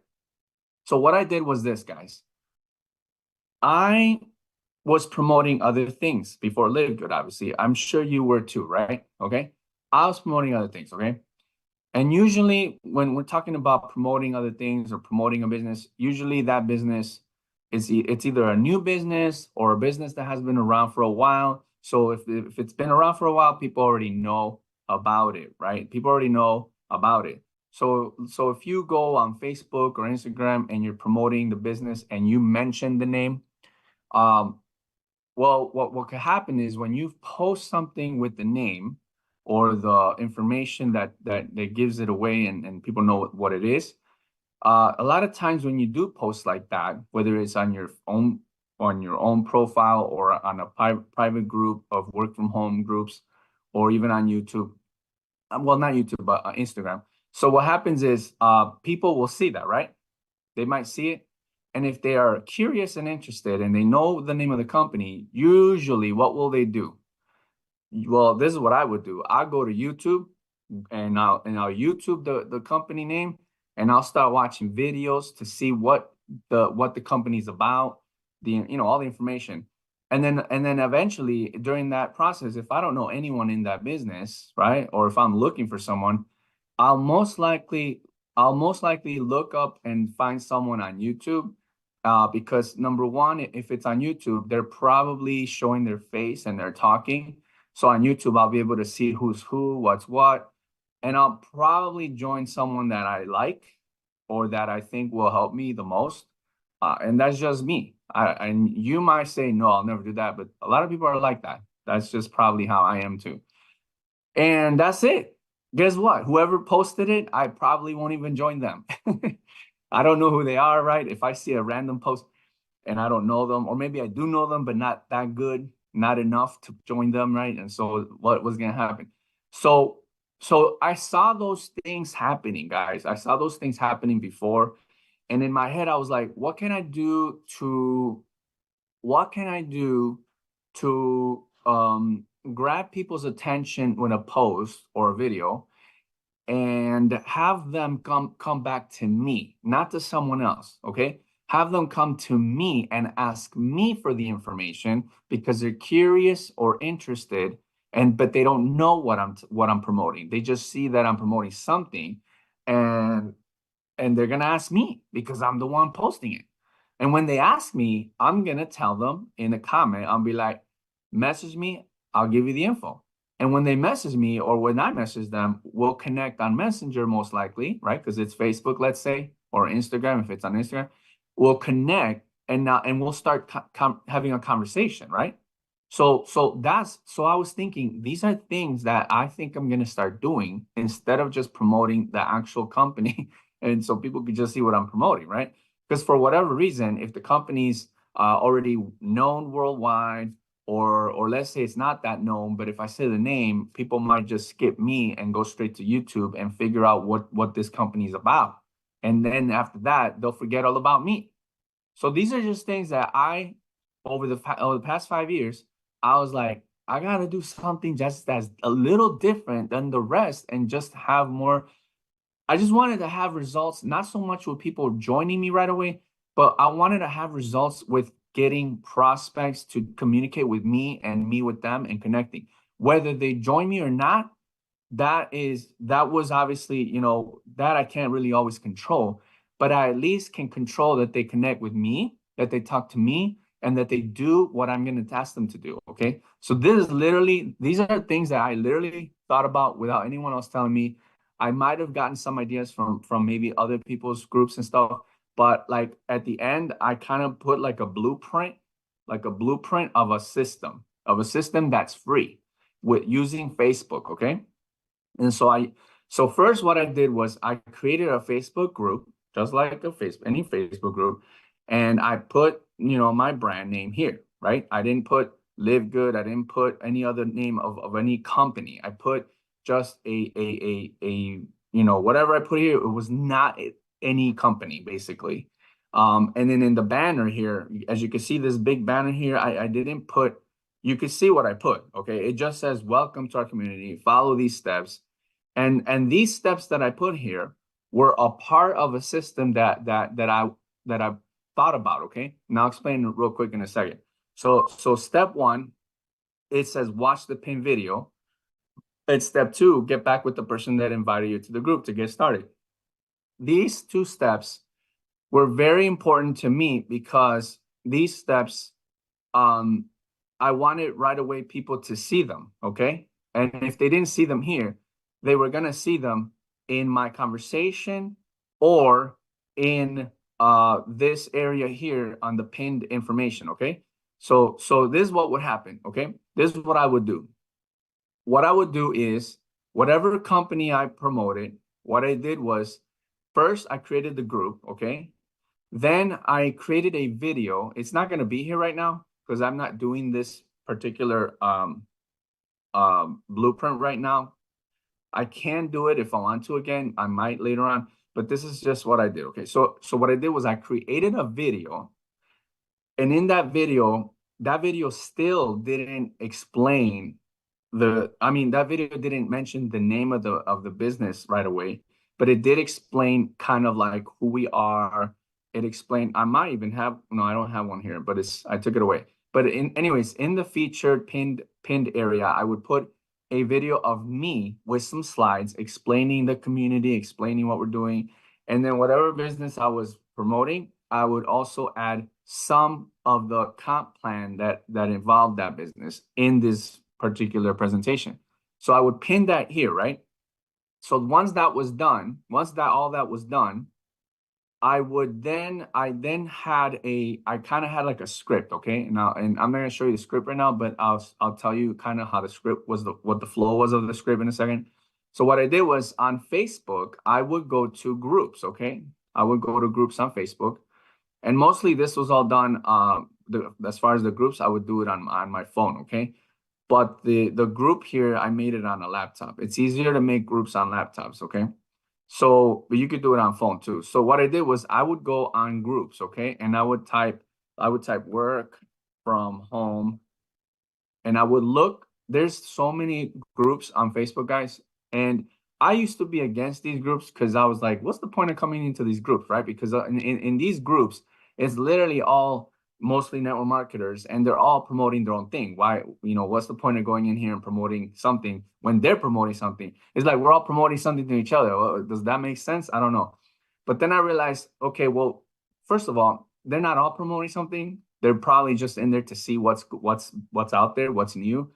So what I did was this, guys. I was promoting other things before LiveGood, obviously. I'm sure you were too, right? Okay. I was promoting other things, okay? And usually when we're talking about promoting other things or promoting a business, usually that business it's either a new business or a business that has been around for a while. So if it's been around for a while, people already know about it, right? People already know about it. So if you go on Facebook or Instagram and you're promoting the business and you mention the name, well, what could happen is when you post something with the name or the information that gives it away and people know what it is, a lot of times when you do post like that, whether it's on your own profile or on a private group of work from home groups, or even on YouTube, well, not YouTube, but Instagram. So what happens is people will see that, right? They might see it. And if they are curious and interested and they know the name of the company, usually what will they do? Well, this is what I would do. I'll go to YouTube and I'll YouTube the company name, and I'll start watching videos to see what the company's about, all the information. And then eventually during that process, if I don't know anyone in that business, right? Or if I'm looking for someone, I'll most likely look up and find someone on YouTube, because number one, if it's on YouTube, they're probably showing their face and they're talking. So on YouTube, I'll be able to see who's who, what's what, and I'll probably join someone that I like or that I think will help me the most. And that's just me. And you might say, no, I'll never do that. But a lot of people are like that. That's just probably how I am too. And that's it. Guess what? Whoever posted it, I probably won't even join them. I don't know who they are, right? If I see a random post and I don't know them, or maybe I do know them, but not that good, not enough to join them, right? And so what was going to happen? So I saw those things happening, guys. I saw those things happening before. And in my head, I was like, what can I do to grab people's attention when a post or a video and have them come back to me, not to someone else, okay? Have them come to me and ask me for the information because they're curious or interested, but they don't know what I'm promoting. They just see that I'm promoting something, and they're gonna ask me because I'm the one posting it. And when they ask me, I'm gonna tell them in a comment, I'll be like, message me, I'll give you the info. And when they message me or when I message them, we'll connect on Messenger most likely, right? Because it's Facebook, let's say, or Instagram, if it's on Instagram. We'll connect and we'll start having a conversation, right? So I was thinking, these are things that I think I'm going to start doing instead of just promoting the actual company And so people could just see what I'm promoting, right? Because for whatever reason, if the company's already known worldwide, or let's say it's not that known, but if I say the name, people might just skip me and go straight to YouTube and figure out what this company is about. And then after that, they'll forget all about me. So these are just things that over the past 5 years, I was like, I gotta do something just that's a little different than the rest and just have more. I just wanted to have results, not so much with people joining me right away, but I wanted to have results with getting prospects to communicate with me and me with them and connecting. Whether they join me or not, that was obviously, that I can't really always control, but I at least can control that they connect with me, that they talk to me, and that they do what I'm going to ask them to do. Okay. So these are things that I literally thought about without anyone else telling me. I might have gotten some ideas from maybe other people's groups and stuff, but like at the end, I kind of put like a blueprint of a system that's free with using Facebook. Okay. And so first what I did was I created a Facebook group, just like any Facebook group, and I put, my brand name here, right? I didn't put LiveGood. I didn't put any other name of any company. I put just whatever I put here, it was not any company, basically. And then in the banner here, as you can see, this big banner here, I didn't put, you can see what I put, okay? It just says, welcome to our community, follow these steps. And these steps that I put here were a part of a system that I thought about. Okay, now I'll explain it real quick in a second. So step one, it says watch the pin video. And step two, get back with the person that invited you to the group to get started. These two steps were very important to me because these steps, I wanted right away people to see them. Okay, and if they didn't see them here, they were going to see them in my conversation or in this area here on the pinned information. Okay. So this is what would happen. Okay. This is what I would do. What I would do is whatever company I promoted, what I did was first I created the group. Okay. Then I created a video. It's not going to be here right now because I'm not doing this particular blueprint right now. I can do it if I want to again. I might later on, but this is just what I did. Okay, so what I did was I created a video, and in that video still didn't explain that video didn't mention the name of the business right away, but it did explain kind of like who we are. It explained, I might even have, no, I don't have one here, but I took it away. But anyways, in the featured pinned area, I would put a video of me with some slides explaining the community, explaining what we're doing. And then whatever business I was promoting, I would also add some of the comp plan that involved that business in this particular presentation. So I would pin that here, right? So once all that was done, I kind of had like a script, okay? And I'm not gonna show you the script right now, but I'll tell you kind of how the script was, what the flow was of the script in a second. So what I did was on Facebook, I would go to groups, okay? I would go to groups on Facebook, and mostly this was all done. As far as the groups, I would do it on my phone, okay? But the group here, I made it on a laptop. It's easier to make groups on laptops, okay? So, but you could do it on phone too. So what I did was I would go on groups, okay? And I would type work from home, and I would look, there's so many groups on Facebook, guys. And I used to be against these groups because I was like, what's the point of coming into these groups, right? Because in these groups, it's literally all mostly network marketers, and they're all promoting their own thing. Why, what's the point of going in here and promoting something when they're promoting something? It's like we're all promoting something to each other. Well, does that make sense? I don't know. But then I realized, okay, well, first of all, they're not all promoting something. They're probably just in there to see what's out there, what's new.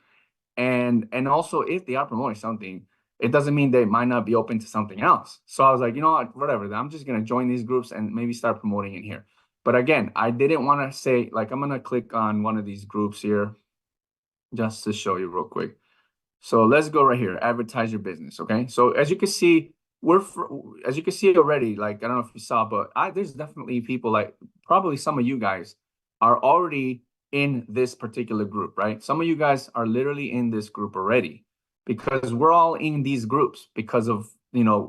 And also, if they are promoting something, it doesn't mean they might not be open to something else. So I was like, whatever, I'm just going to join these groups and maybe start promoting in here. But again, I didn't want to say, like, I'm going to click on one of these groups here just to show you real quick. So let's go right here, advertise your business, okay? So as you can see, as you can see already, like, I don't know if you saw, but there's definitely people, like probably some of you guys are already in this particular group, right? Some of you guys are literally in this group already, because we're all in these groups because of,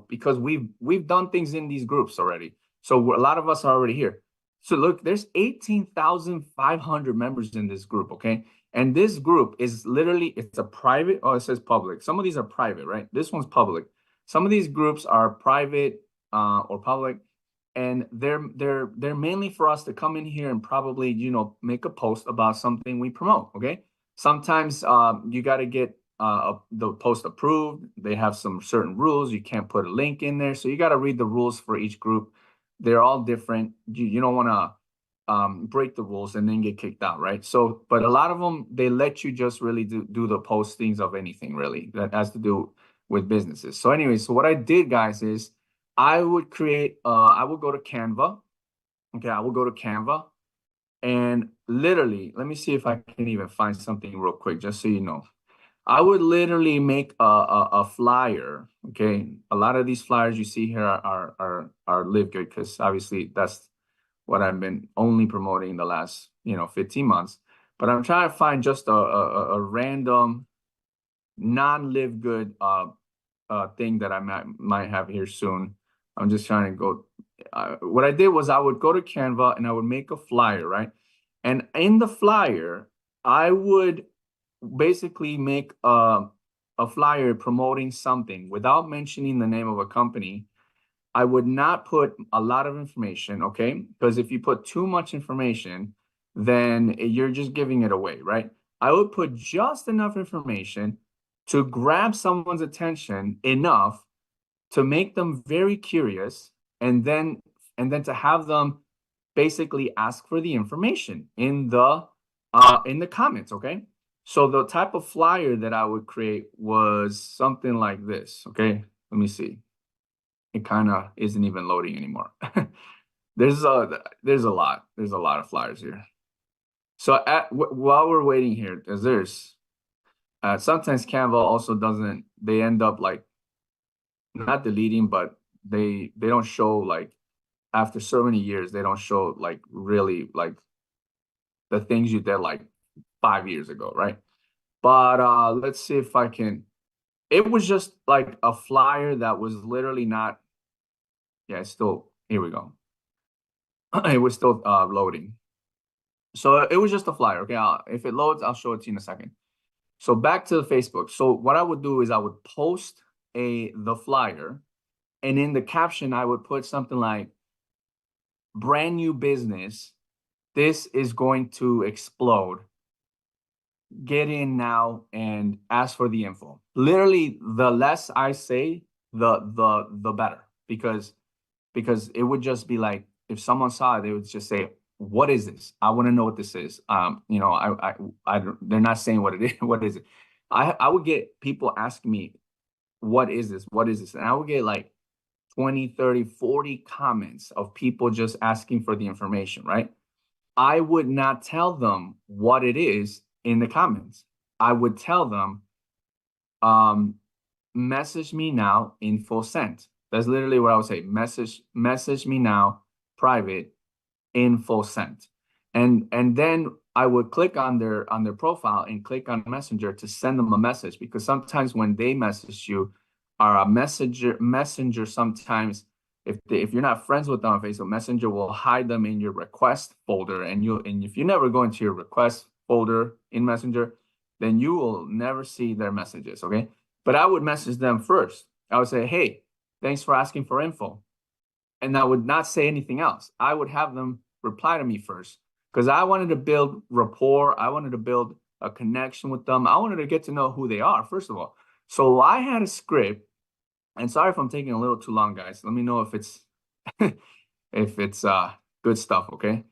because we've done things in these groups already. So a lot of us are already here. So look, there's 18,500 members in this group, okay? And this group is literally, it's a private, oh, it says public. Some of these are private, right? This one's public. Some of these groups are private or public, and they're mainly for us to come in here and probably, make a post about something we promote, okay? Sometimes you got to get the post approved. They have some certain rules. You can't put a link in there. So you got to read the rules for each group. They're all different. You don't want to break the rules and then get kicked out, right? So, but a lot of them, they let you just really do the postings of anything really that has to do with businesses. So anyway, so what I did, guys, is I would create, I would go to Canva. Okay, I will go to Canva, and literally, let me see if I can even find something real quick, just so you know. I would literally make a flyer. Okay, a lot of these flyers you see here are LiveGood, because obviously that's what I've been only promoting the last 15 months. But I'm trying to find just a random non-LiveGood thing that I might have here soon. I'm just trying to go. What I did was I would go to Canva and I would make a flyer, right? And in the flyer, I would basically make a flyer promoting something without mentioning the name of a company. I would not put a lot of information, okay? Because if you put too much information, then you're just giving it away, right? I would put just enough information to grab someone's attention enough to make them very curious, and then to have them basically ask for the information in the comments, okay? So the type of flyer that I would create was something like this, okay? Let me see. It kind of isn't even loading anymore. There's a lot of flyers here. So while we're waiting here, there's sometimes Canva also doesn't, they end up like not deleting, but they don't show, like, after so many years, they don't show like really like the things you did like 5 years ago, right? But let's see if I can. It was just like a flyer that was literally not. Yeah, it's still, here we go. It was still loading. So it was just a flyer. Okay, if it loads, I'll show it to you in a second. So back to the Facebook. So what I would do is I would post the flyer, and in the caption I would put something like, brand new business, this is going to explode. Get in now and ask for the info. Literally, the less I say, the better, because it would just be like, if someone saw it, they would just say, what is this? I want to know what this is. They're not saying what it is. What is it? I would get people asking me, what is this? What is this? And I would get like 20, 30, 40 comments of people just asking for the information, right? I would not tell them what it is in the comments. I would tell them, message me now, info sent. That's literally what I would say. Message me now, private, info sent. And then I would click on their profile and click on Messenger to send them a message, because sometimes when they message you, or a messenger sometimes, if you're not friends with them on Facebook, Messenger will hide them in your request folder, and if you never go into your request folder in Messenger, then you will never see their messages, okay? But I would message them first. I would say, hey, thanks for asking for info. And I would not say anything else. I would have them reply to me first, because I wanted to build rapport. I wanted to build a connection with them. I wanted to get to know who they are, first of all. So I had a script, and sorry if I'm taking a little too long, guys. Let me know if it's if it's good stuff, okay?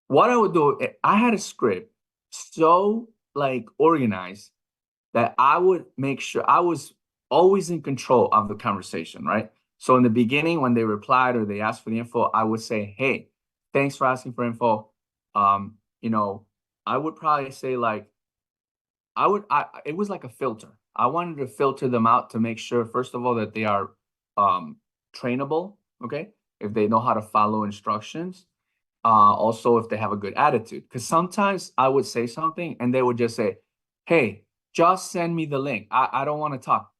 What I would do, I had a script so like organized that I would make sure I was always in control of the conversation, right? So in the beginning, when they replied or they asked for the info, I would say, hey, thanks for asking for info. I would probably say like, it was like a filter. I wanted to filter them out to make sure, first of all, that they are trainable, okay? If they know how to follow instructions, also if they have a good attitude. Because sometimes I would say something and they would just say, hey, just send me the link. I don't want to talk.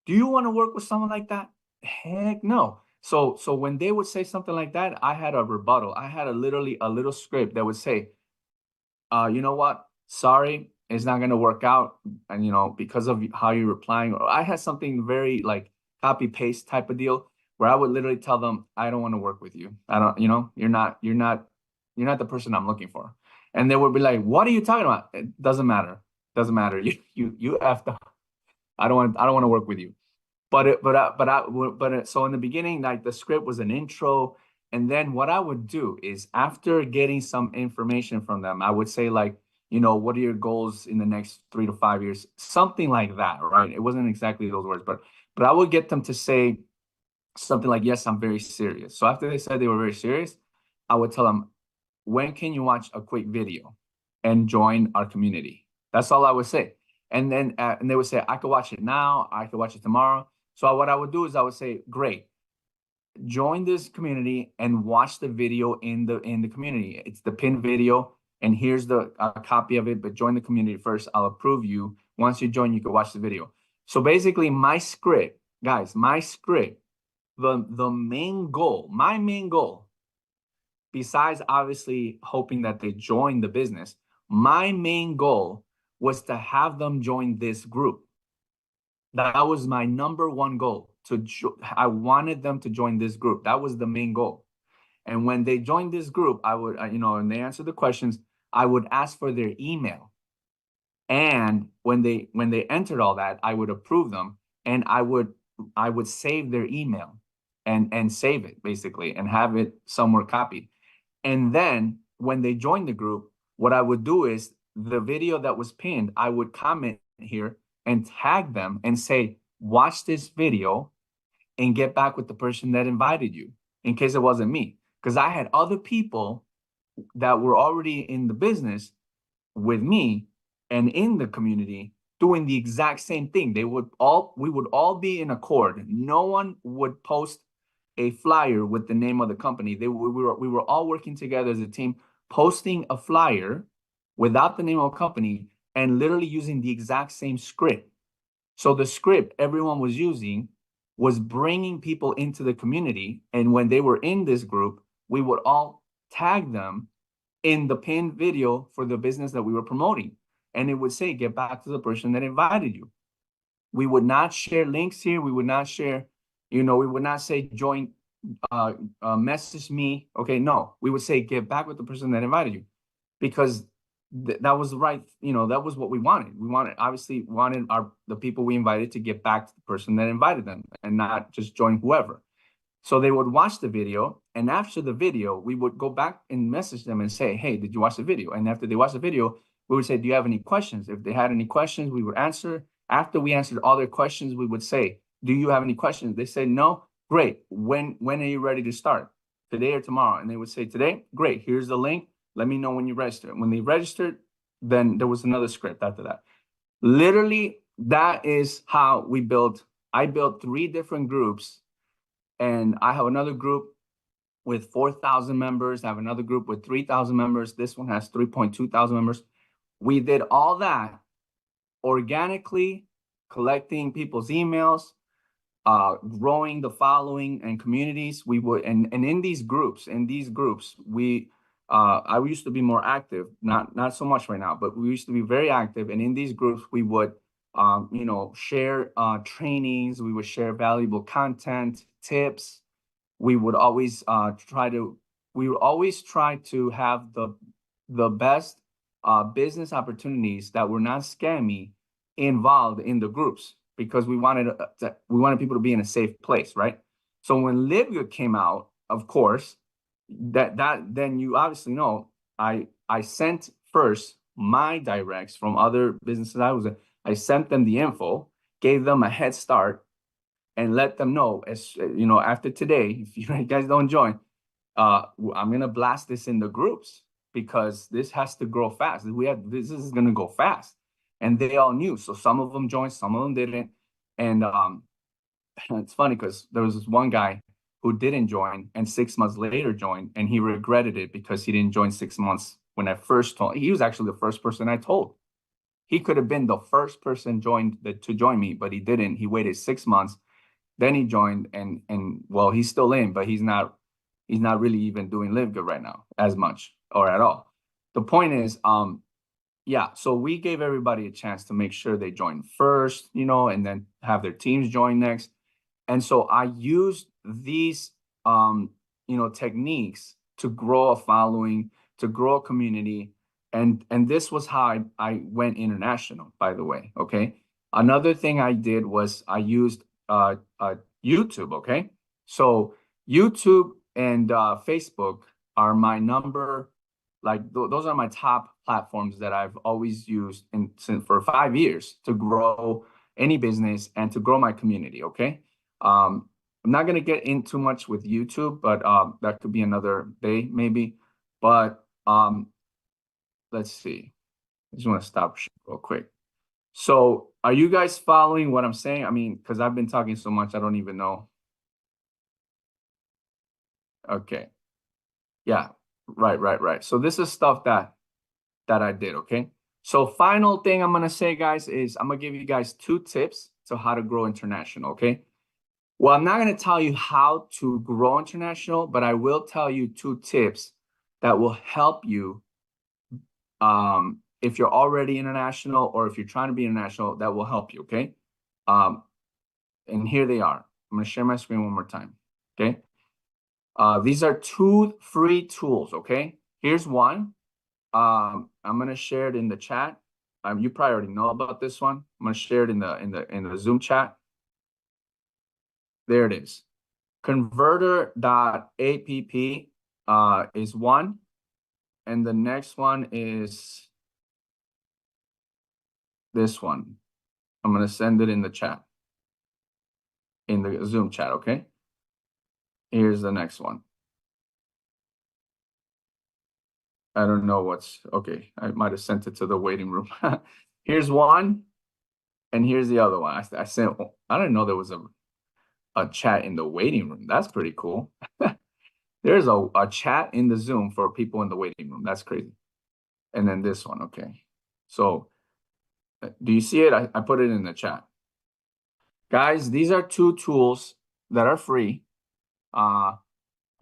Do you want to work with someone like that? Heck no. So when they would say something like that, I had a rebuttal. I had literally a little script that would say, you know what? Sorry, it's not going to work out. And, because of how you're replying, or I had something very like copy paste type of deal where I would literally tell them, I don't want to work with you. I don't, you're not the person I'm looking for. And they would be like, what are you talking about? It doesn't matter. Doesn't matter. You effed up. I don't want to work with you. So in the beginning, like the script was an intro. And then what I would do is after getting some information from them, I would say like, what are your goals in the next 3 to 5 years? Something like that, right? It wasn't exactly those words, but I would get them to say something like, yes, I'm very serious. So after they said they were very serious, I would tell them, when can you watch a quick video and join our community? That's all I would say. And then and they would say, I could watch it now, I could watch it tomorrow. So what I would do is I would say, great, join this community and watch the video in the community. It's the pinned video, and here's the copy of it, but join the community first. I'll approve you. Once you join, you can watch the video. So basically my script, guys, the main goal, my main goal, besides obviously hoping that they join the business, my main goal was to have them join this group. That was my number one goal. I wanted them to join this group. That was the main goal. And when they joined this group, I would, and they answered the questions, I would ask for their email. And when they entered all that, I would approve them, and I would save their email and save it basically and have it somewhere copied. And then when they joined the group, what I would do is the video that was pinned, I would comment here and tag them and say, watch this video and get back with the person that invited you, in case it wasn't me. Because I had other people that were already in the business with me and in the community doing the exact same thing. We would all be in accord. No one would post a flyer with the name of the company. We were all working together as a team, posting a flyer without the name of a company and literally using the exact same script. So the script everyone was using was bringing people into the community. And when they were in this group, we would all tag them in the pinned video for the business that we were promoting. And it would say, get back to the person that invited you. We would not share links here. We would not share, we would not say join, message me. Okay, no, we would say, get back with the person that invited you, because that was the right, that was what we wanted. We obviously wanted the people we invited to get back to the person that invited them and not just join whoever. So they would watch the video, and after the video, we would go back and message them and say, hey, did you watch the video? And after they watched the video, we would say, do you have any questions? If they had any questions, we would answer. After we answered all their questions, we would say, do you have any questions? They said, no. Great. When are you ready to start? Today or tomorrow? And they would say, today. Great. Here's the link. Let me know when you register. When they registered, then there was another script after that. Literally, that is how we built. I built 3 different groups, and I have another group with 4,000 members. I have another group with 3,000 members. This one has 3.2 thousand members. We did all that organically, collecting people's emails, growing the following and communities. We would, and in these groups, we, I used to be more active, not so much right now, but we used to be very active. And in these groups, we would, share trainings. We would share valuable content, tips. We would always try to have the best business opportunities that were not scammy involved in the groups, because we wanted people to be in a safe place, right? So when LiveGood came out, of course, then you obviously know, I sent first my directs from other businesses I sent them the info, gave them a head start, and let them know, as after today, if you guys don't join, I'm gonna blast this in the groups, because this has to grow fast. This is gonna go fast. And they all knew. So some of them joined, some of them didn't. And it's funny because there was this one guy who didn't join and 6 months later joined, and he regretted it because he didn't join 6 months when I first told. He was actually the first person I told. He could have been the first person to join me, but he didn't. He waited 6 months, then he joined, and well, he's still in, but he's not really even doing LiveGood right now as much or at all. The point is, yeah, so we gave everybody a chance to make sure they join first, you know, and then have their teams join next. And so I used these, you know, techniques to grow a following, to grow a community. And this was how I went international, by the way, okay? Another thing I did was I used YouTube, okay? So YouTube and Facebook are my number, like those are my top platforms that I've always used for 5 years to grow any business and to grow my community, okay? I'm not going to get in too much with YouTube, but that could be another day maybe. But let's see. I just want to stop real quick. So are you guys following what I'm saying? I mean, because I've been talking so much, I don't even know. Okay. Yeah, right. So this is stuff that I did, okay? So final thing I'm going to say, guys, is I'm going to give you guys 2 tips to how to grow international, okay? Well, I'm not going to tell you how to grow international, but I will tell you 2 tips that will help you if you're already international or if you're trying to be international, that will help you, okay? And here they are. I'm going to share my screen one more time, okay? These are 2 free tools, okay? Here's one. I'm going to share it in the chat. You probably already know about this one. I'm going to share it in the Zoom chat. There it is. Converter.app is one, and the next one is this one. I'm going to send it in the chat, in the Zoom chat, okay? Here's the next one. I don't know what's, okay, I might have sent it to the waiting room. Here's one, and here's the other one. I sent, I didn't know there was a chat in the waiting room. That's pretty cool. There's a chat in the Zoom for people in the waiting room. That's crazy. And then this one, okay. So do you see it? I put it in the chat. Guys, these are 2 tools that are free. I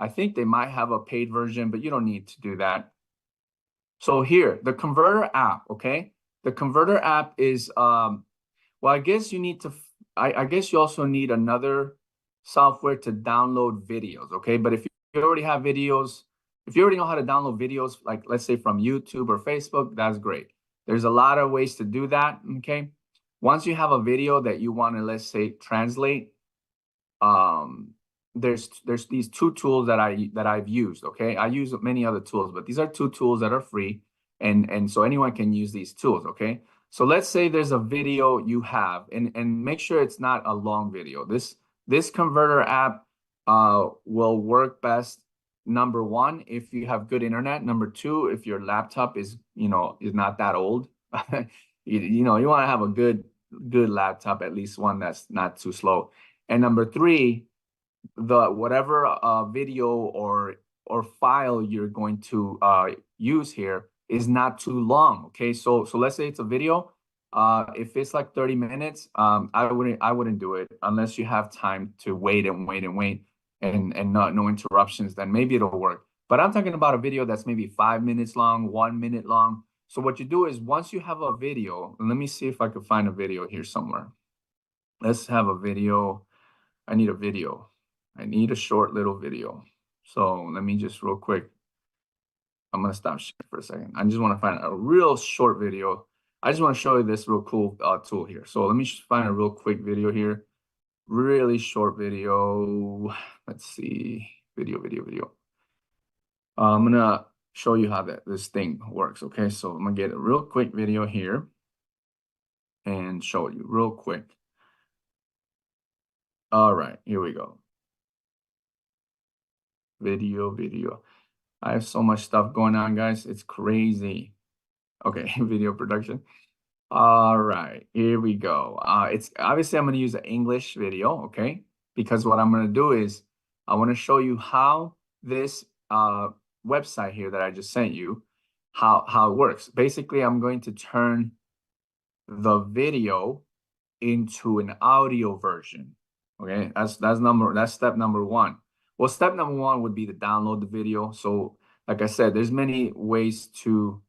think they might have a paid version, but you don't need to do that. So here, the Converter app, okay? The Converter app is, well, I guess you need to, I guess you also need another software to download videos, okay? But if you already have videos, if you already know how to download videos, like let's say from YouTube or Facebook, that's great. There's a lot of ways to do that, okay? Once you have a video that you want to, let's say, translate, there's these 2 tools that I've used, okay? I use many other tools, but these are 2 tools that are free, and so anyone can use these tools, okay? So let's say there's a video you have, and make sure it's not a long video. This Converter app will work best, number 1, if you have good internet. Number 2, if your laptop is not that old. you want to have a good laptop, at least one that's not too slow. And number 3, the whatever video or file you're going to use here is not too long, okay? So let's say it's a video. If it's like 30 minutes, I wouldn't do it unless you have time to wait and no interruptions. Then maybe it'll work. But I'm talking about a video that's maybe 5 minutes long, 1 minute long. So what you do is, once you have a video, and let me see if I can find a video here somewhere. Let's have a video. I need a video. I need a short little video. So let me just real quick. I'm going to stop sharing for a second. I just want to find a real short video. I just want to show you this real cool tool here. So let me just find a real quick video here. Really short video. Let's see. Video. I'm going to show you how this thing works. Okay, so I'm going to get a real quick video here and show you real quick. All right, here we go. Video. I have so much stuff going on, guys. It's crazy. Okay, video production. All right, here we go. It's obviously I'm going to use an English video, okay? Because what I'm going to do is I want to show you how this website here that I just sent you, how it works. Basically, I'm going to turn the video into an audio version. Okay, that's step number one. Well, step number one would be to download the video. So, like I said, there's many ways to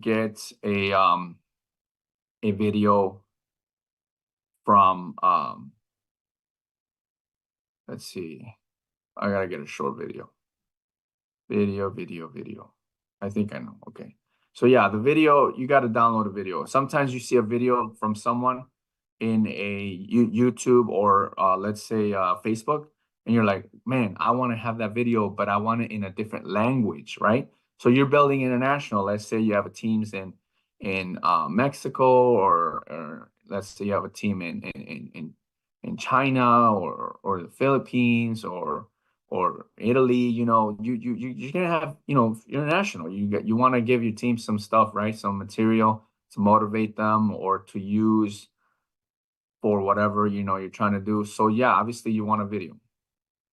get a video from let's see. I gotta get a short video. Video. I think I know. Okay. So yeah, the video, you got to download a video. Sometimes you see a video from someone in a YouTube or let's say Facebook, and you're like, man, I want to have that video, but I want it in a different language, right? So you're building international. Let's say you have a teams in Mexico, or let's say you have a team in China or the Philippines or Italy. You know, you're gonna have, you know, international. You want to give your team some stuff, right? Some material to motivate them or to use for whatever, you know, you're trying to do. So yeah, obviously you want a video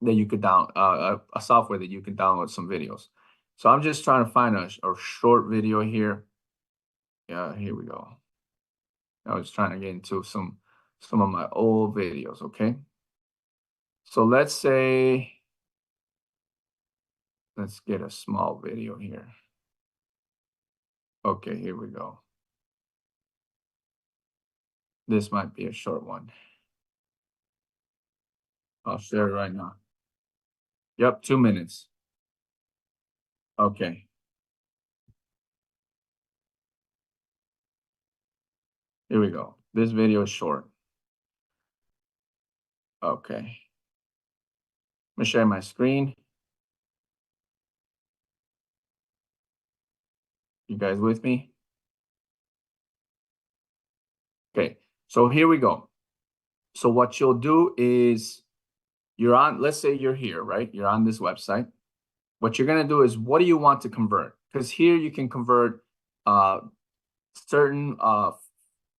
that you could a software that you can download some videos. So I'm just trying to find a short video here. Yeah, here we go. I was trying to get into some of my old videos, okay? So let's say, let's get a small video here. Okay, here we go. This might be a short one. I'll share it right now. Yep, 2 minutes. Okay. Here we go. This video is short. Okay. I'm gonna share my screen. You guys with me? Okay, so here we go. So what you'll do is you're on, let's say you're here, right? You're on this website. What you're gonna do is, what do you want to convert? Because here you can convert certain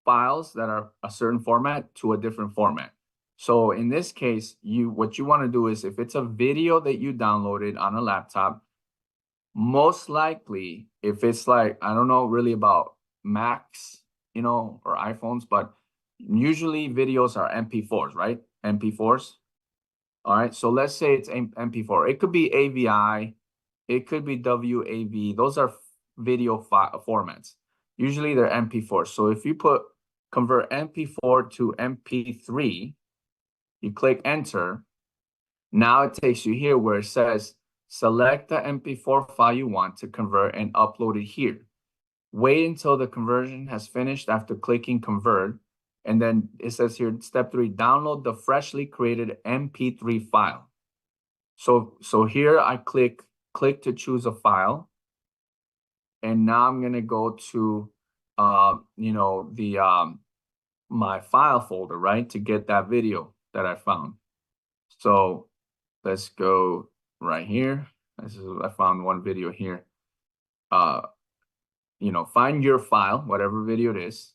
files that are a certain format to a different format. So in this case, what you want to do is, if it's a video that you downloaded on a laptop, most likely, if it's like, I don't know really about Macs, you know, or iPhones, but usually videos are MP4s, right? MP4s. All right. So let's say it's MP4. It could be AVI. It could be WAV. Those are video formats. Usually they're MP4. So if you convert MP4 to MP3, you click enter. Now it takes you here where it says, select the MP4 file you want to convert and upload it here. Wait until the conversion has finished after clicking convert. And then it says here, step 3, download the freshly created MP3 file. So here I click to choose a file. And now I'm gonna go to you know, the my file folder, right, to get that video that I found. So let's go right here. I found one video here. You know, find your file, whatever video it is.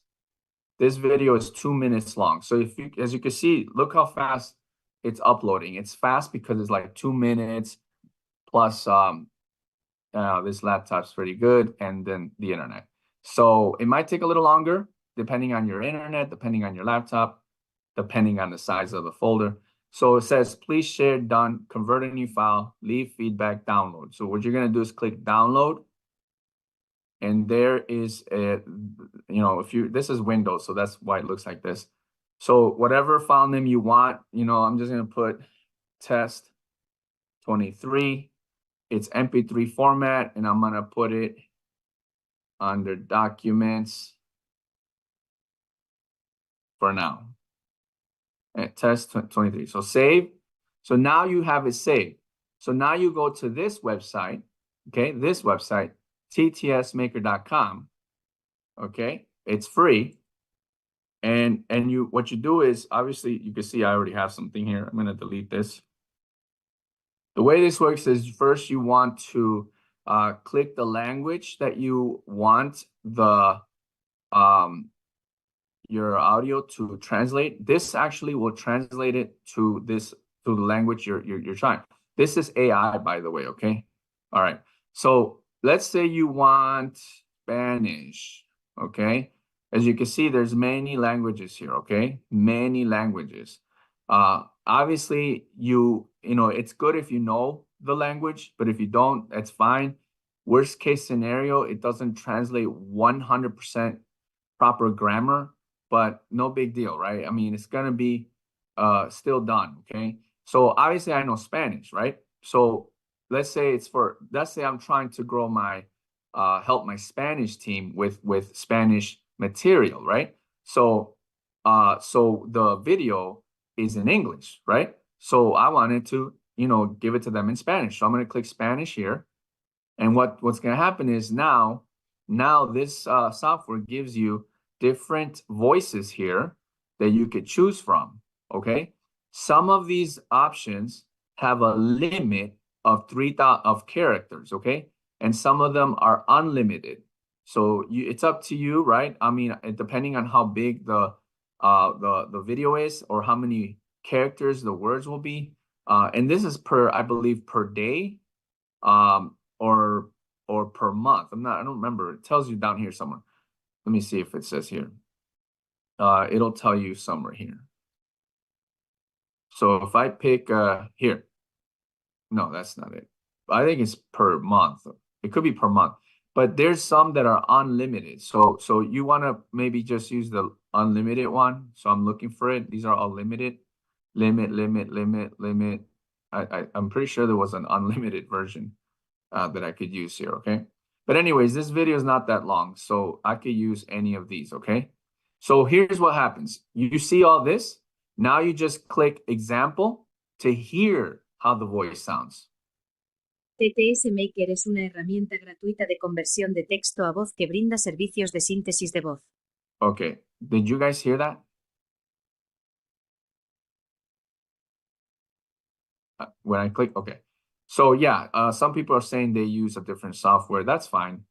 This video is 2 minutes long. So if you, as you can see, look how fast it's uploading. It's fast because it's like 2 minutes plus this laptop's pretty good, and then the internet. So it might take a little longer depending on your internet, depending on your laptop, depending on the size of the folder. So it says, please share, done, convert a new file, leave feedback, download. So what you're gonna do is click download. And there is a, you know, this is Windows, so that's why it looks like this. So whatever file name you want, you know, I'm just gonna put test 23. It's MP3 format, and I'm gonna put it under documents for now. And test 23. So save. So now you have it saved. So now you go to this website, okay, this website, ttsmaker.com. Okay, it's free. And what you do is, obviously you can see I already have something here. I'm gonna delete this. The way this works is, first you want to click the language that you want the your audio to translate, this actually will translate it to the language you're trying. This is AI, by the way, okay? All right. So let's say you want Spanish, okay? As you can see, there's many languages here, okay? Many languages. Obviously, you know, it's good if you know the language, but if you don't, that's fine. Worst case scenario, it doesn't translate 100% proper grammar, but no big deal, right? I mean, it's gonna be still done, okay? So obviously I know Spanish, right? So let's say I'm trying to grow my help my Spanish team with Spanish material, right? So so the video is in English, right? So I wanted to, you know, give it to them in Spanish. So I'm gonna click Spanish here. And what's gonna happen is now this software gives you different voices here that you could choose from, okay? Some of these options have a limit of 3,000 of characters, okay? And some of them are unlimited. So it's up to you, right? I mean, depending on how big the video is or how many characters the words will be. And this is I believe, per day, or per month. I don't remember. It tells you down here somewhere. Let me see if it says here. It'll tell you somewhere here. So if I pick here, no, that's not it. I think it's per month. It could be per month, but there's some that are unlimited. So you want to maybe just use the unlimited one. So I'm looking for it. These are all limited. Limit. I'm pretty sure there was an unlimited version that I could use here, okay? But anyways, this video is not that long, so I could use any of these, okay? So here's what happens. You see all this? Now you just click example to hear how the voice sounds. TTS Maker es una herramienta gratuita de conversión de texto a voz que brinda servicios de síntesis de voz. Okay, did you guys hear that? When I click, okay. So yeah, some people are saying they use a different software. That's fine.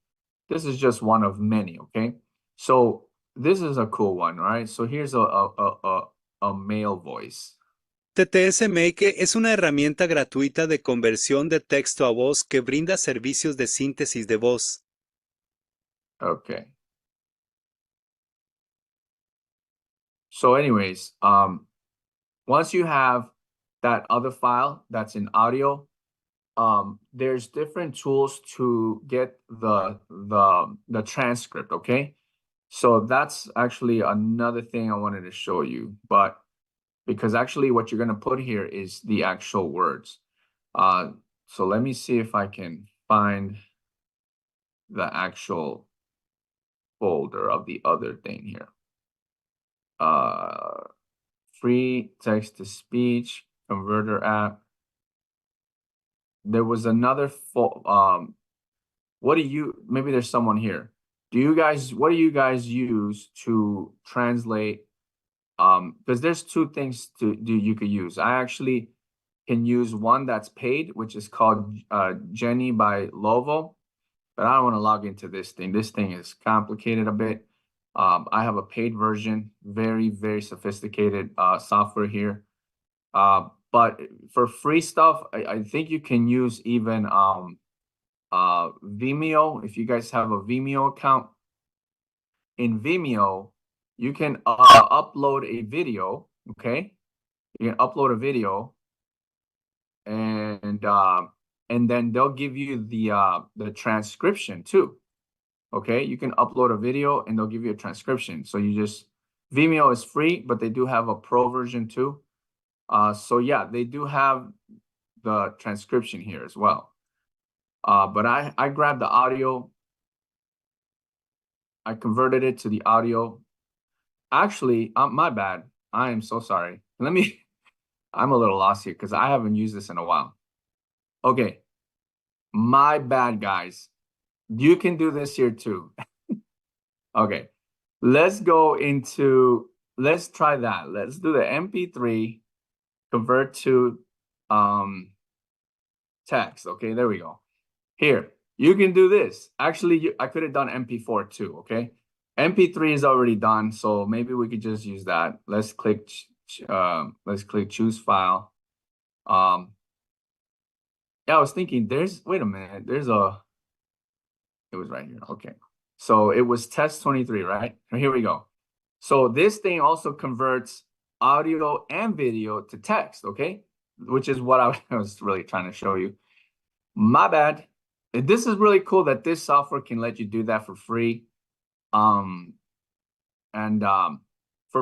This is just one of many, okay? So this is a cool one, right? So here's a male voice. TTS Maker es una herramienta gratuita de conversión de texto a voz que brinda servicios de síntesis de voz. Okay. So anyways, once you have that other file that's in audio, there's different tools to get the transcript, okay? So that's actually another thing I wanted to show you, but because actually what you're gonna put here is the actual words. So let me see if I can find the actual folder of the other thing here. Free text to speech converter app. There was another maybe there's someone here. What do you guys use to translate? Because there's two things you could use. I actually can use one that's paid, which is called Jenny by Lovo, but I don't want to log into this thing. This thing is complicated a bit. I have a paid version, very, very sophisticated software here. But for free stuff, I think you can use even Vimeo. If you guys have a Vimeo account, in Vimeo, you can upload a video, okay? You can upload a video, and then they'll give you the transcription too. Okay, you can upload a video and they'll give you a transcription. So Vimeo is free, but they do have a pro version too. So yeah, they do have the transcription here as well. But I grabbed the audio. I converted it to the audio. Actually, my bad. I am so sorry. I'm a little lost here because I haven't used this in a while. Okay, my bad, guys. You can do this here too. Okay, let's try that. Let's do the MP3, convert to text. Okay, there we go. Here, you can do this. Actually, I could have done MP4 too, okay? MP3 is already done, so maybe we could just use that. Let's click choose file. Yeah, I was thinking wait a minute, it was right here. Okay. So it was test 23, right? Here we go. So this thing also converts audio and video to text, okay? Which is what I was really trying to show you. My bad. This is really cool that this software can let you do that for free. For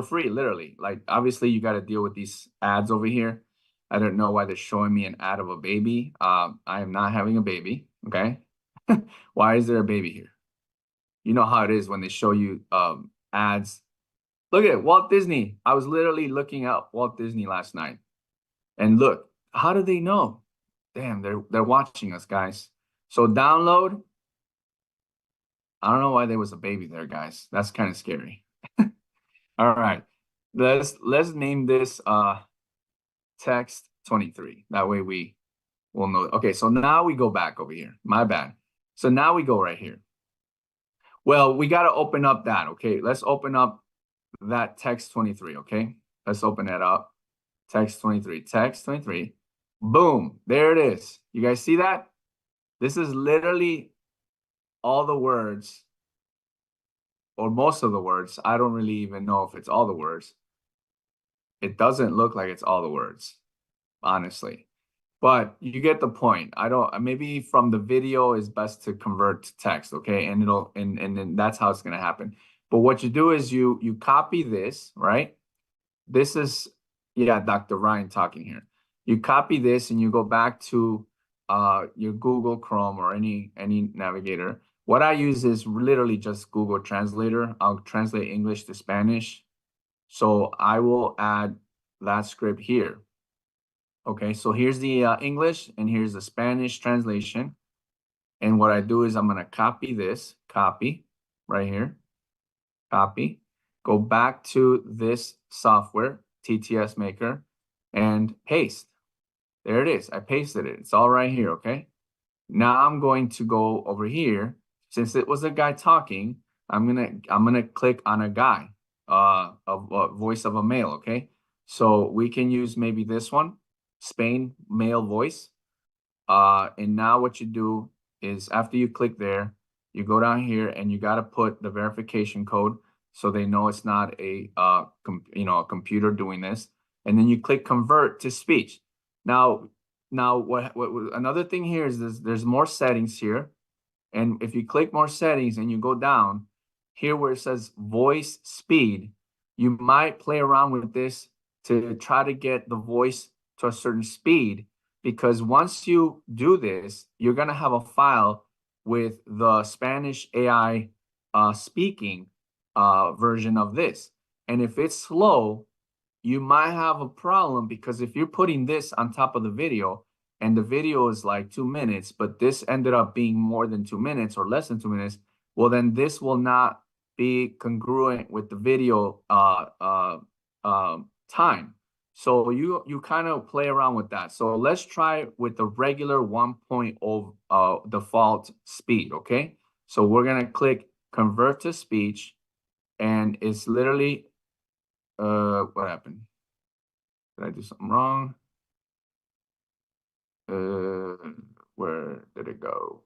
free, literally. Like, obviously, you got to deal with these ads over here. I don't know why they're showing me an ad of a baby. I am not having a baby, okay? Why is there a baby here? You know how it is when they show you ads. Look at it, Walt Disney. I was literally looking at Walt Disney last night. And look, how do they know? Damn, they're watching us, guys. So download. I don't know why there was a baby there, guys. That's kind of scary. All right. Let's name this text 23. That way we will know. Okay, so now we go back over here. My bad. So now we go right here. Well, we got to open up that, okay? Let's open up that text 23, okay? Let's open that up. Text 23. Text 23. Boom. There it is. You guys see that? This is literally all the words, or most of the words. I don't really even know if it's all the words. It doesn't look like it's all the words, honestly. But you get the point. Maybe from the video is best to convert to text, okay? And then that's how it's gonna happen. But what you do is you copy this, right? This is, yeah, Dr. Ryan talking here. You copy this and you go back to your Google Chrome or any navigator. What I use is literally just Google Translator. I'll translate English to Spanish. So I will add that script here. Okay, so here's the English and here's the Spanish translation. And what I do is I'm gonna copy this, copy right here, copy, go back to this software, TTS Maker, and paste. There it is, I pasted it. It's all right here, okay? Now I'm going to go over here. Since it was a guy talking, I'm gonna click on a guy, a voice of a male, okay? So we can use maybe this one, Spain male voice. And now what you do is after you click there, you go down here and you got to put the verification code so they know it's not a computer doing this. And then you click convert to speech. Now what another thing here is there's more settings here. And if you click more settings and you go down here where it says voice speed, you might play around with this to try to get the voice to a certain speed, because once you do this, you're going to have a file with the Spanish AI speaking version of this. And if it's slow, you might have a problem, because if you're putting this on top of the video and the video is like 2 minutes, but this ended up being more than 2 minutes or less than 2 minutes, well, then this will not be congruent with the video time. So you kind of play around with that. So let's try with the regular 1.0 default speed, okay? So we're gonna click convert to speech, and it's literally, what happened? Did I do something wrong? Where did it go?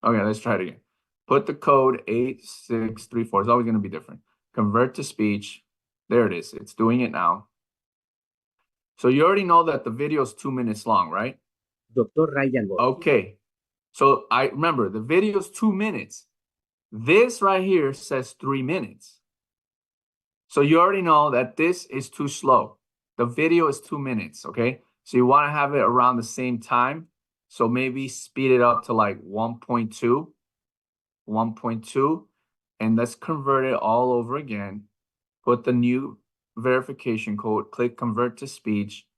Okay, let's try it again. Put the code 8634. It's always gonna be different. Convert to speech. There it is. It's doing it now. So you already know that the video is 2 minutes long, right? Dr. Ryan Garcia. Okay. So I remember the video is 2 minutes. This right here says 3 minutes. So you already know that this is too slow. The video is 2 minutes, okay? So you want to have it around the same time. So maybe speed it up to like 1.2, and let's convert it all over again. Put the new verification code, click convert to speech,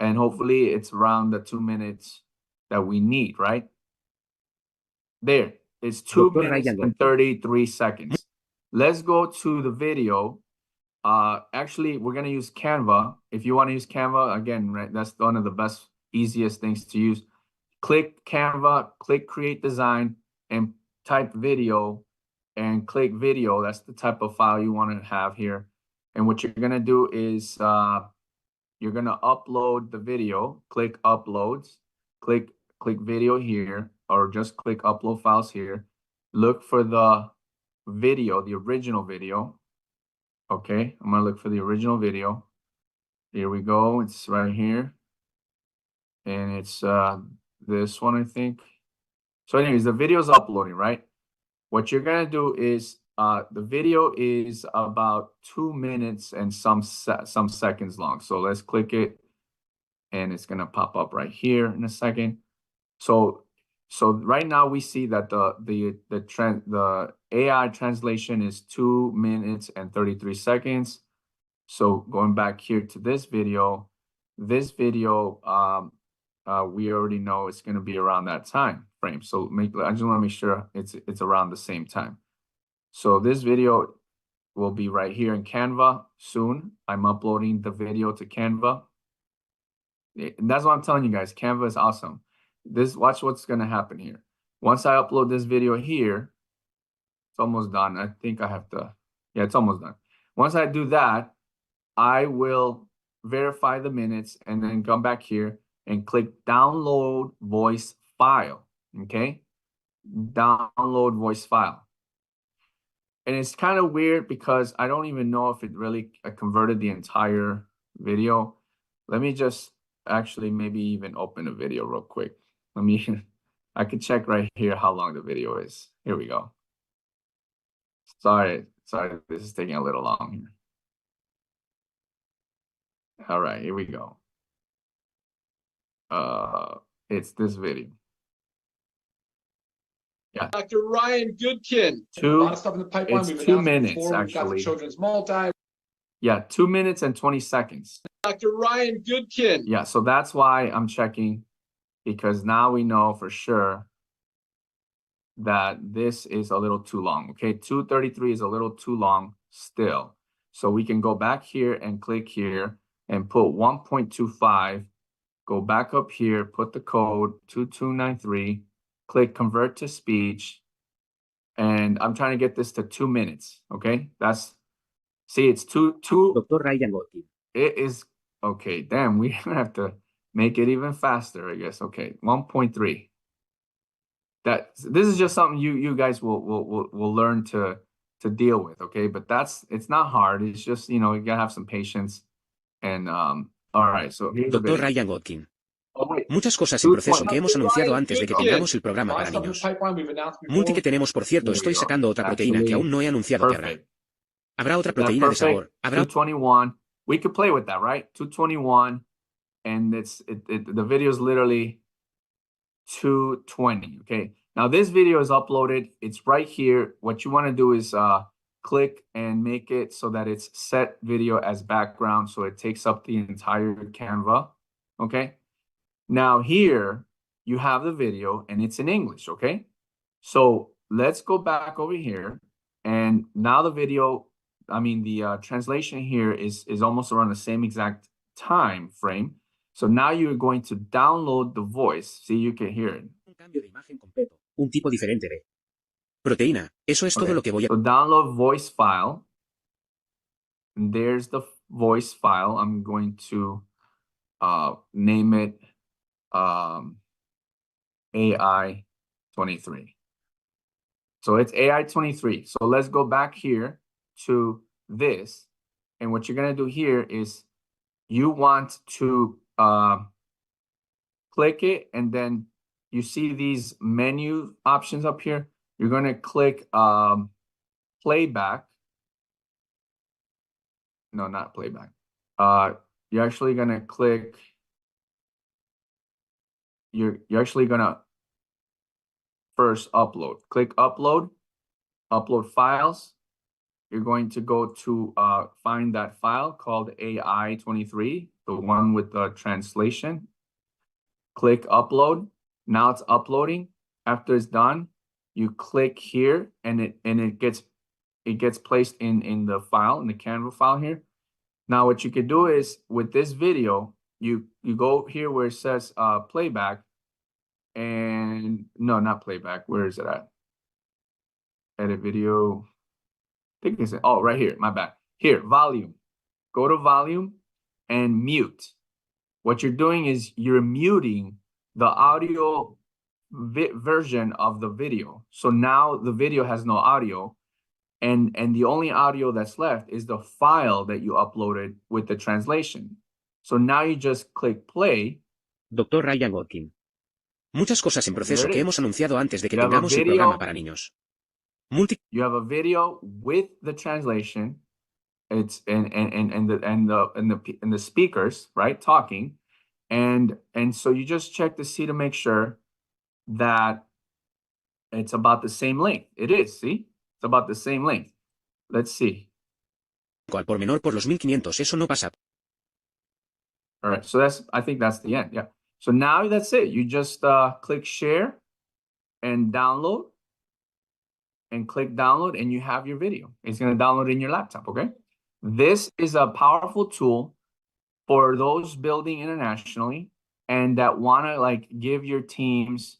and hopefully it's around the 2 minutes that we need, right? There, it's 2 Dr. minutes Ryan and 33 seconds. Let's go to the video. Actually, we're gonna use Canva. If you want to use Canva, again, right, that's one of the best, easiest things to use. Click Canva, click create design, and type video, and click video. That's the type of file you want to have here. And what you're going to do is you're going to upload the video. Click uploads. Click video here, or just click upload files here. Look for the video, the original video. Okay, I'm going to look for the original video. Here we go. It's right here. And it's this one, I think. So anyways, the video is uploading, right? What you're going to do is the video is about 2 minutes and some seconds long. So let's click it, and it's going to pop up right here in a second. So right now we see that the AI translation is 2 minutes and 33 seconds. So going back here to this video, we already know it's going to be around that time frame. So I just want to make sure it's around the same time. So this video will be right here in Canva soon. I'm uploading the video to Canva. And that's what I'm telling you guys. Canva is awesome. Watch what's going to happen here. Once I upload this video here, it's almost done. I think I have to, yeah, it's almost done. Once I do that, I will verify the minutes and then come back here and click download voice file. Okay, download voice file. And it's kind of weird because I don't even know if it really converted the entire video. Let me just actually maybe even open a video real quick. I could check right here how long the video is. Here we go. Sorry, this is taking a little long here. All right, here we go. It's this video. Yeah. Dr. Ryan Goodkin. A lot of stuff in the pipeline. It's 2 minutes, actually. We've got the children's multi. Yeah, 2 minutes and 20 seconds. Dr. Ryan Goodkin. Yeah, so that's why I'm checking, because now we know for sure that this is a little too long. Okay, 2:33 is a little too long still. So we can go back here and click here and put 1.25, go back up here, put the code 2293, click convert to speech, and I'm trying to get this to 2 minutes. Okay, see, it's two. Dr. Ryan Goodkin. It is okay. Damn, we're gonna have to make it even faster, I guess. Okay, 1.3. This is just something you guys will learn to deal with. Okay, but it's not hard. It's just, you gotta have some patience. And all right, so here's the Dr. video. Ryan Goodkin. Oh, wait. Muchas cosas en proceso que hemos anunciado antes de que tengamos el programa para niños. Multi que tenemos, por cierto, estoy sacando otra proteína que aún no he anunciado que habrá. Perfect. Habrá otra proteína de sabor. Habrá 221. We could play with that, right? 221, and the video is literally 220. Okay. Now this video is uploaded. It's right here. What you want to do is click and make it so that it's set video as background, so it takes up the entire Canva. Okay. Now here you have the video and it's in English. Okay. So let's go back over here, and now the video, the translation here is almost around the same exact time frame. So now you're going to download the voice. See, you can hear it. un cambio de imagen completo. Un tipo diferente de proteína. Eso es todo lo que voy a... So download voice file. And there's the voice file. I'm going to name it AI23. So it's AI23. So let's go back here to this. And what you're going to do here is you want to click it, and then you see these menu options up here. You're going to click playback. No, not playback. You're actually going to click. You're actually going to first upload. Click upload, upload files. You're going to go to find that file called AI23, the one with the translation. Click upload. Now it's uploading. After it's done, you click here, and it gets placed in the file, in the Canva file here. Now what you could do is, with this video, you go here where it says playback, and no, not playback. Where is it at? edit video. I think it's, oh, right here, my bad. Here, volume. Go to volume and mute. What you're doing is you're muting the audio version of the video. So now the video has no audio, and the only audio that's left is the file that you uploaded with the translation. So now you just click play. Dr. Ryan Godkin. Muchas cosas en proceso que hemos anunciado antes de que You have a tengamos el video. programa para niños. You have a video with the translation. It's and the speakers, right, talking, and so you just check to see to make sure that it's about the same length. It is, see, it's about the same length. Let's see. Al por menor por los 1500, eso no pasa. All right, so I think that's the end. Yeah. So now that's it. You just click share and download, and click download, and you have your video. It's going to download in your laptop. Okay. This is a powerful tool for those building internationally and that want to like give your teams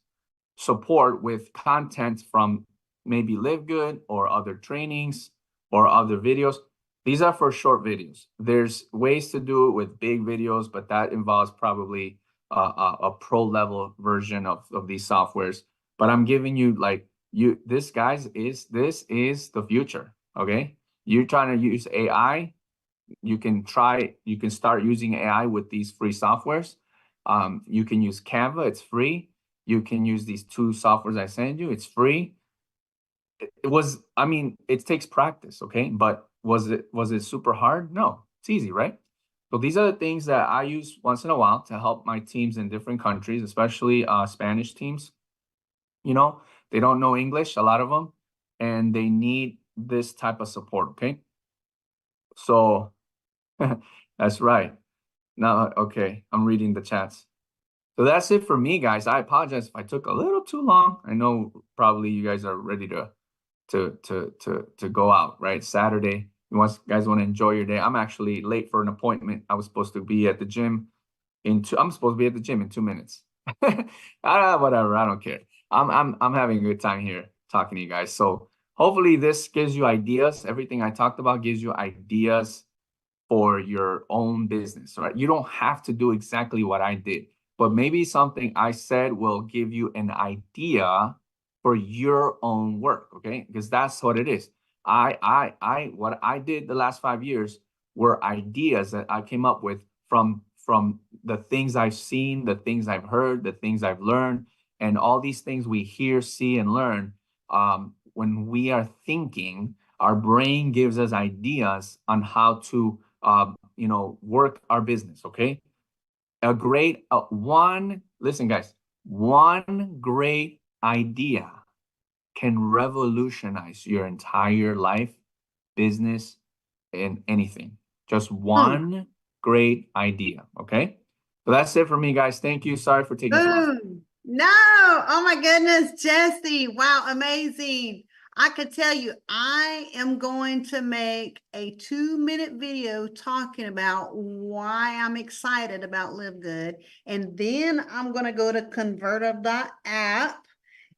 support with content from maybe LiveGood or other trainings or other videos. These are for short videos. There's ways to do it with big videos, but that involves probably a pro level version of these softwares. But I'm giving you like this is the future. Okay. You're trying to use AI, you can start using AI with these free softwares. You can use Canva, it's free. You can use these 2 softwares I sent you, it's free. It takes practice, okay? But was it super hard? No, it's easy, right? So these are the things that I use once in a while to help my teams in different countries, especially Spanish teams. You know, they don't know English, a lot of them, and they need this type of support, okay? So that's right. Now, okay, I'm reading the chats. So that's it for me, guys. I apologize if I took a little too long. I know probably you guys are ready to go out, right? Saturday. You guys want to enjoy your day. I'm actually late for an appointment. I was supposed to be at the gym in 2 minutes. Whatever, I don't care. I'm having a good time here talking to you guys. So hopefully this gives you ideas. Everything I talked about gives you ideas for your own business, right? You don't have to do exactly what I did, but maybe something I said will give you an idea for your own work, okay? Because that's what it is. What I did the last 5 years were ideas that I came up with from the things I've seen, the things I've heard, the things I've learned, and all these things we hear, see, and learn. When we are thinking, our brain gives us ideas on how to, work our business, okay? Listen, guys, one great idea can revolutionize your entire life, business, and anything. Just one great idea, okay? So that's it for me, guys. Thank you. Sorry for taking so long. No, oh my goodness, Jesse. Wow, amazing. I could tell you, I am going to make a 2-minute video talking about why I'm excited about LiveGood. And then I'm going to go to converter.app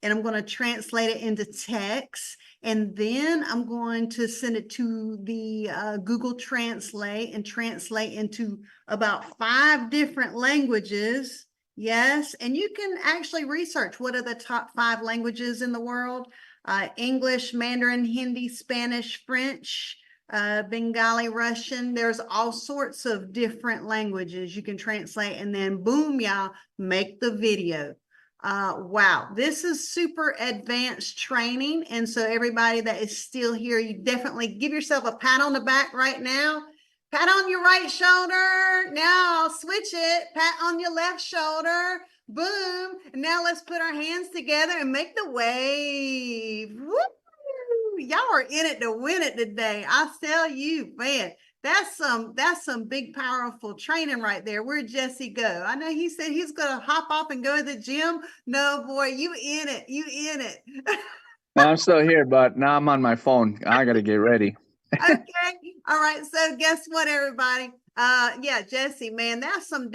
and I'm going to translate it into text. And then I'm going to send it to the Google Translate and translate into about 5 different languages. Yes, and you can actually research what are the top 5 languages in the world. English, Mandarin, Hindi, Spanish, French, Bengali, Russian. There's all sorts of different languages you can translate, and then boom, y'all, make the video. Wow, this is super advanced training. And so everybody that is still here, you definitely give yourself a pat on the back right now. Pat on your right shoulder. Now switch it. Pat on your left shoulder. Boom. And now let's put our hands together and make the wave. Woo! Y'all are in it to win it today. I tell you, man, that's some big, powerful training right there. Where'd Jesse go? I know he said he's going to hop off and go to the gym. No, boy, you in it. You in it. I'm still here, but now I'm on my phone. I got to get ready. Okay. All right. So guess what, everybody? Yeah, Jesse, man, that's some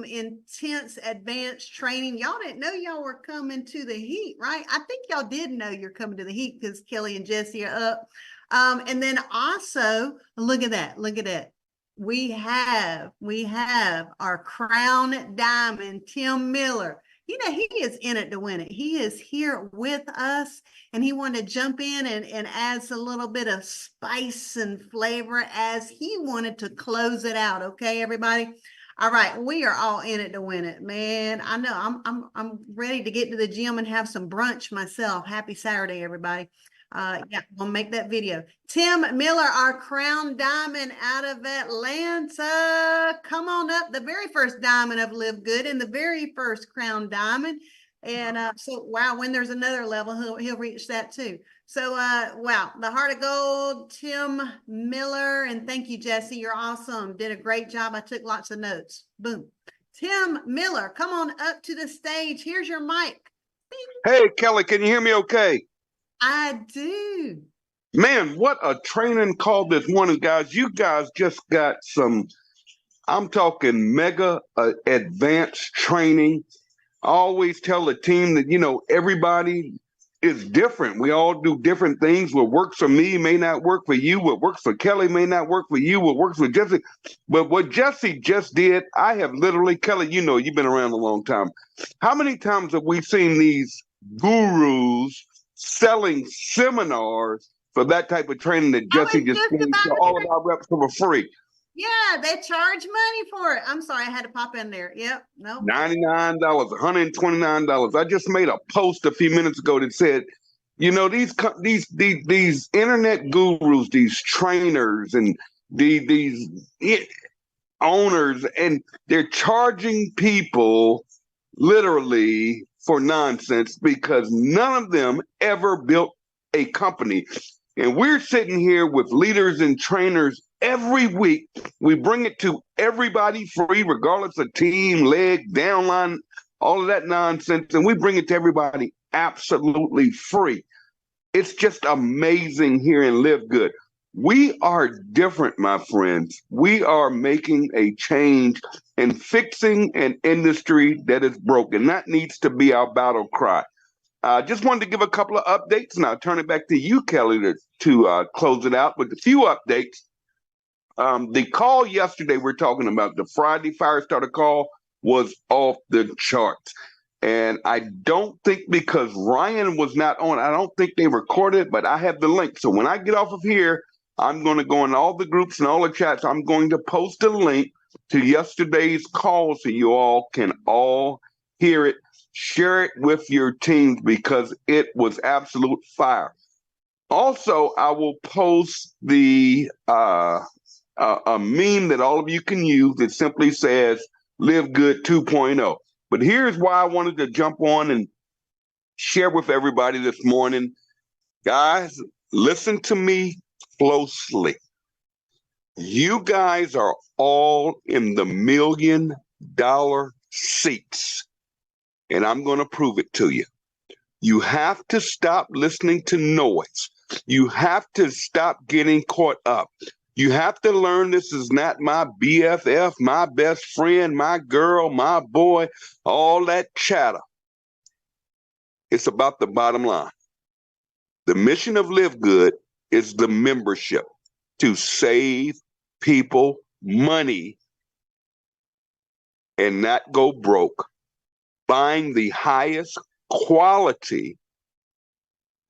intense advanced training. Y'all didn't know y'all were coming to the heat, right? I think y'all did know you're coming to the heat because Kelly and Jesse are up. And then also, look at that. We have our crown diamond, Tim Miller. You know, he is in it to win it. He is here with us, and he wanted to jump in and adds a little bit of spice and flavor as he wanted to close it out. Okay, everybody. All right, we are all in it to win it, man. I know I'm ready to get to the gym and have some brunch myself. Happy Saturday, everybody. Yeah, we'll make that video. Tim Miller, our crown diamond out of Atlanta. Come on up. The very first diamond of Live Good and the very first crown diamond. And so, wow, when there's another level, he'll reach that too. So, wow, the heart of gold, Tim Miller. And thank you, Jesse. You're awesome. Did a great job. I took lots of notes. Boom. Tim Miller, come on up to the stage. Here's your mic. Hey, Kelly, can you hear me okay? I do. Man, what a training call this morning, guys. You guys just got some, I'm talking mega advanced training. I always tell the team that, you know, everybody is different. We all do different things. What works for me may not work for you. What works for Kelly may not work for you. What works for Jesse. But what Jesse just did, I have literally, Kelly, you know, you've been around a long time. How many times have we seen these gurus selling seminars for that type of training that Jesse just gave to all of our reps for free? Yeah, they charge money for it. I'm sorry, I had to pop in there. Yep, no. $99, $129. I just made a post a few minutes ago that said, you know, these internet gurus, these trainers, and these owners, and they're charging people literally for nonsense because none of them ever built a company. And we're sitting here with leaders and trainers every week. We bring it to everybody free, regardless of team, leg, downline, all of that nonsense. And we bring it to everybody absolutely free. It's just amazing here in Live Good. We are different, my friends. We are making a change and fixing an industry that is broken. That needs to be our battle cry. Just wanted to give a couple of updates, and I'll turn it back to you, Kelly, to close it out with a few updates. The call yesterday we're talking about, the Friday Firestarter call, was off the charts. And I don't think, because Ryan was not on, I don't think they recorded it, but I have the link. So when I get off of here, I'm going to go in all the groups and all the chats. I'm going to post a link to yesterday's call so you all can all hear it. Share it with your teams because it was absolute fire. Also, I will post the a meme that all of you can use that simply says Live Good 2.0. But here's why I wanted to jump on and share with everybody this morning. Guys, listen to me closely. You guys are all in the $1 million seats, and I'm going to prove it to you. You have to stop listening to noise. You have to stop getting caught up. You have to learn this is not my BFF, my best friend, my girl, my boy, all that chatter. It's about the bottom line. The mission of Live Good is the membership to save people money and not go broke, buying the highest quality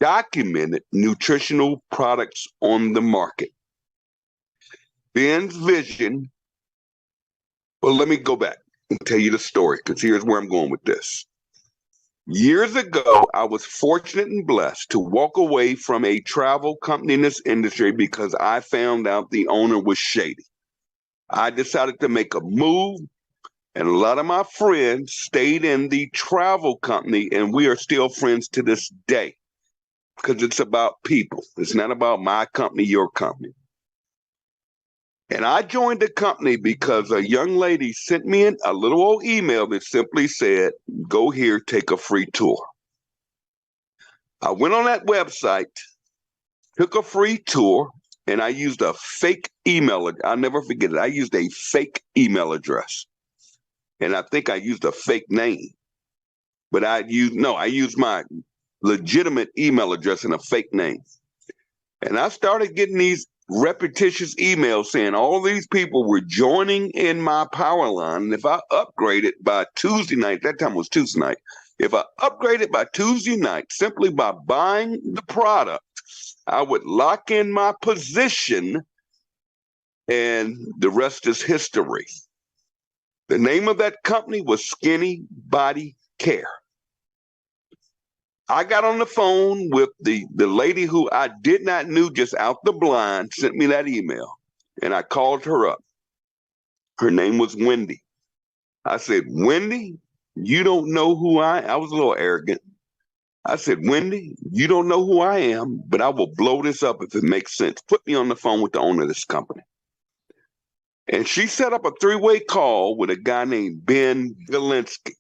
documented nutritional products on the market. Ben's vision, well, let me go back and tell you the story, because here's where I'm going with this. Years ago, I was fortunate and blessed to walk away from a travel company in this industry because I found out the owner was shady. I decided to make a move, and a lot of my friends stayed in the travel company, and we are still friends to this day because it's about people. It's not about my company, your company. And I joined the company because a young lady sent me a little old email that simply said, go here, take a free tour. I went on that website, took a free tour. and I used a fake email. I'll never forget it. I used a fake email address. And I think I used a fake name. But I used my legitimate email address and a fake name. And I started getting these repetitious emails saying all these people were joining in my power line. And if I upgraded by Tuesday night, that time was Tuesday night, if I upgraded by Tuesday night, simply by buying the product, I would lock in my position, and the rest is history. The name of that company was Skinny Body Care. I got on the phone with the lady who I did not know, just out the blind, sent me that email, and I called her up. Her name was Wendy. I said, Wendy, you don't know who I was a little arrogant. I said, Wendy, you don't know who I am, but I will blow this up if it makes sense. Put me on the phone with the owner of this company. And she set up a three-way call with a guy named Ben Galinsky.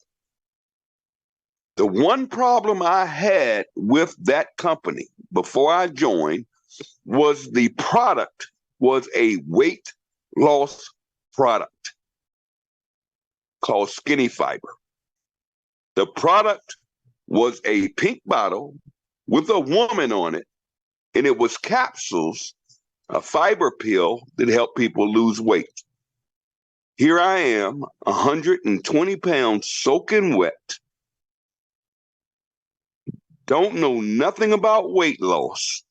The one problem I had with that company before I joined was the product was a weight loss product called Skinny Fiber. The product was a pink bottle with a woman on it, and it was capsules, a fiber pill that helped people lose weight. Here I am, 120 pounds soaking wet, don't know nothing about weight loss,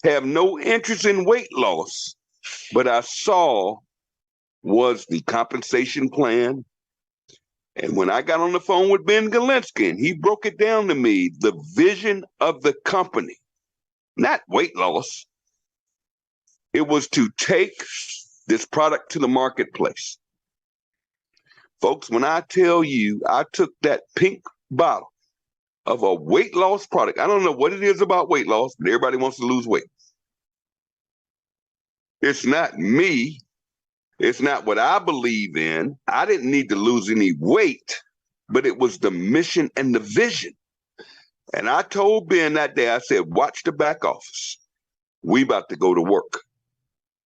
have no interest in weight loss, but I saw was the compensation plan. And when I got on the phone with Ben Galinsky, and he broke it down to me, the vision of the company, not weight loss, it was to take this product to the marketplace. Folks, when I tell you I took that pink bottle of a weight loss product, I don't know what it is about weight loss, but everybody wants to lose weight. It's not me. It's not what I believe in. I didn't need to lose any weight, but it was the mission and the vision. And I told Ben that day, I said, watch the back office. We about to go to work.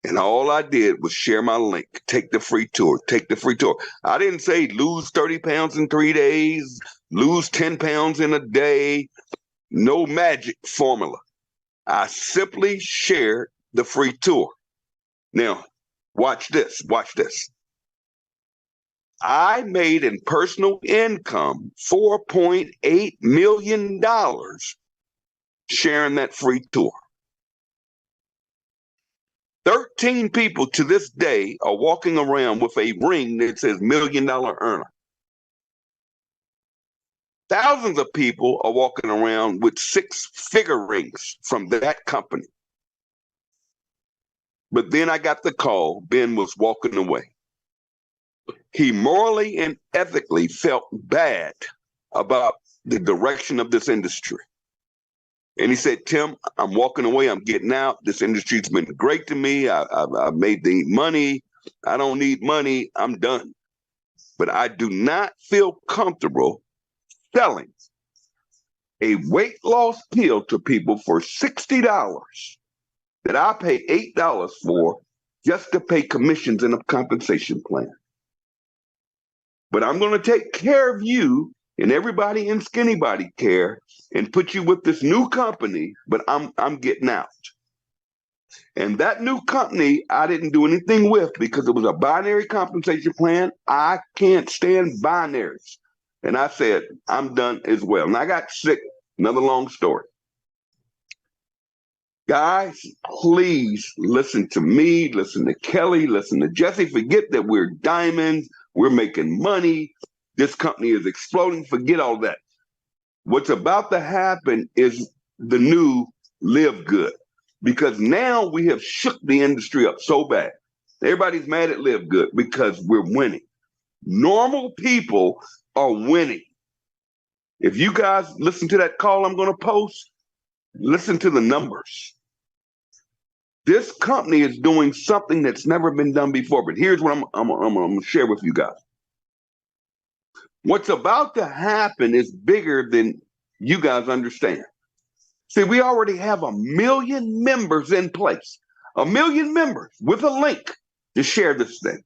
And all I did was share my link, take the free tour, take the free tour. I didn't say lose 30 pounds in 3 days, lose 10 pounds in a day, no magic formula. I simply shared the free tour. Now, watch this, watch this. I made in personal income $4.8 million sharing that free tour. 13 people to this day are walking around with a ring that says $1 million earner. Thousands of people are walking around with 6-figure rings from that company. But then I got the call, Ben was walking away. He morally and ethically felt bad about the direction of this industry. And he said, Tim, I'm walking away. I'm getting out. This industry's been great to me. I've made the money. I don't need money. I'm done. But I do not feel comfortable selling a weight loss pill to people for $60 that I pay $8 for just to pay commissions in a compensation plan. But I'm going to take care of you and everybody in Skinny Body Care and put you with this new company, but I'm getting out. And that new company I didn't do anything with because it was a binary compensation plan. I can't stand binaries. And I said, I'm done as well. And I got sick. Another long story. Guys, please listen to me, listen to Kelly, listen to Jesse. Forget that we're diamonds. We're making money. This company is exploding. Forget all that. What's about to happen is the new LiveGood, because now we have shook the industry up so bad. Everybody's mad at LiveGood because we're winning. Normal people are winning. If you guys listen to that call I'm going to post, listen to the numbers. This company is doing something that's never been done before. But here's what I'm going to share with you guys. What's about to happen is bigger than you guys understand. See, we already have 1 million members in place. 1 million members with a link to share this thing.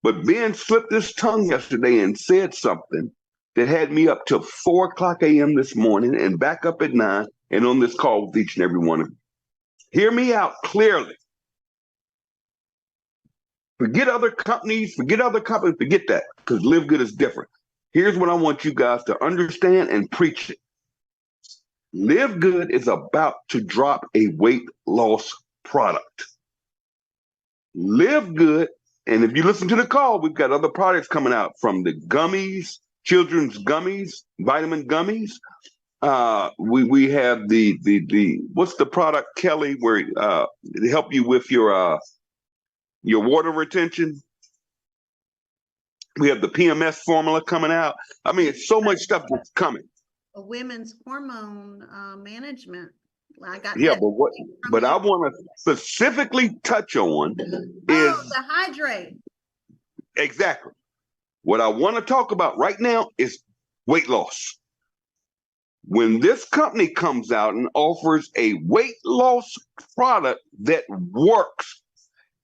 But Ben slipped his tongue yesterday and said something that had me up till 4 o'clock a.m. this morning and back up at 9 and on this call with each and every one of you. Hear me out clearly. Forget other companies, forget that, because LiveGood is different. Here's what I want you guys to understand and preach it. LiveGood is about to drop a weight loss product. LiveGood, and if you listen to the call, we've got other products coming out, from the gummies, children's gummies, vitamin gummies. We have the what's the product, Kelly, where it help you with your water retention. We have the PMS formula coming out. I mean, it's so much stuff that's coming. A women's hormone management. I got Yeah, that but I want to specifically touch on is the hydrate. Exactly. What I want to talk about right now is weight loss. When this company comes out and offers a weight loss product that works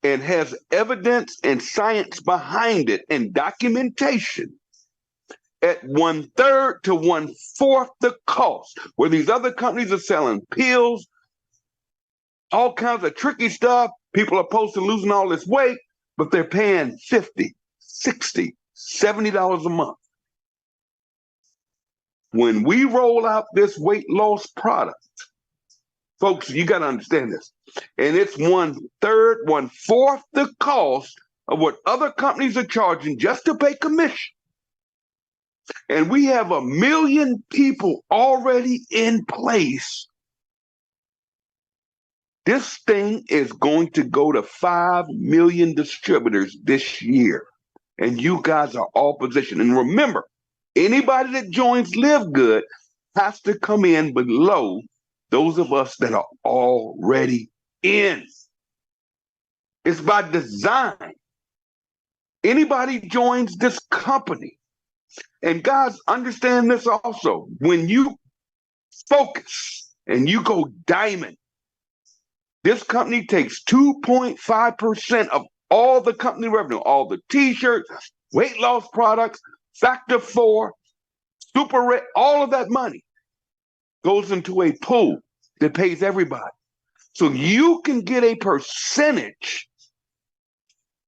and has evidence and science behind it and documentation at 1/3 to 1/4 the cost, where these other companies are selling pills, all kinds of tricky stuff. People are supposed to losing all this weight, but they're paying $50, $60, $70 a month. When we roll out this weight loss product, folks, you got to understand this. And it's 1/3, 1/4 the cost of what other companies are charging just to pay commission. And we have 1 million people already in place. This thing is going to go to 5 million distributors this year. And you guys are all positioned. And remember, anybody that joins LiveGood has to come in below those of us that are already in. It's by design. Anybody joins this company. And guys, understand this also. When you focus and you go diamond, this company takes 2.5% of all the company revenue, all the t-shirts, weight loss products, Factor 4, Super Red, all of that money goes into a pool that pays everybody. So you can get a percentage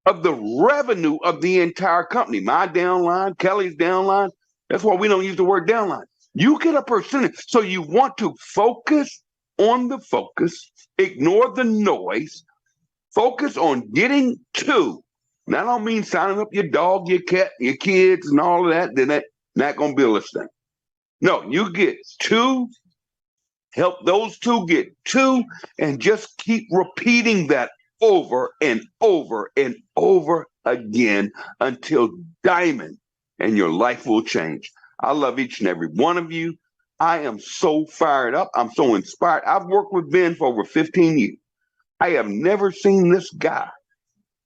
of the revenue of the entire company. My downline, Kelly's downline. That's why we don't use the word downline. You get a percentage. So you want to focus on the focus, ignore the noise, focus on getting to. And I don't mean signing up your dog, your cat, your kids, and all of that. Then that's not going to build this thing. No, you get 2, help those 2 get 2, and just keep repeating that over and over and over again until diamond, and your life will change. I love each and every one of you. I am so fired up. I'm so inspired. I've worked with Ben for over 15 years. I have never seen this guy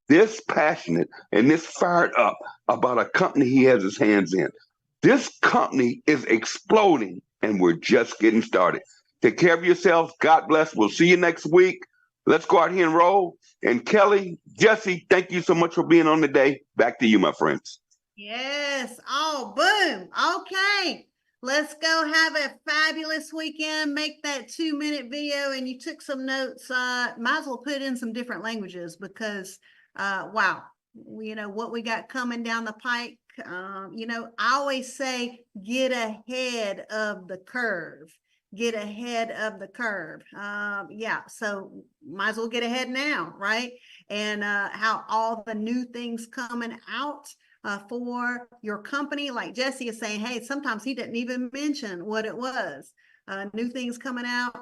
this passionate and this fired up about a company he has his hands in. This company is exploding, and we're just getting started. Take care of yourselves. God bless. We'll see you next week. Let's go out here and roll. And Kelly, Jesse, thank you so much for being on today. Back to you, my friends. Yes. Oh, boom. Okay. Let's go have a fabulous weekend. Make that 2-minute video, and you took some notes. Might as well put in some different languages because, wow, you know, what we got coming down the pike. You know, I always say, get ahead of the curve. Get ahead of the curve. Yeah, so might as well get ahead now, right? And how all the new things coming out for your company, like Jesse is saying, hey, sometimes he didn't even mention what it was. New things coming out.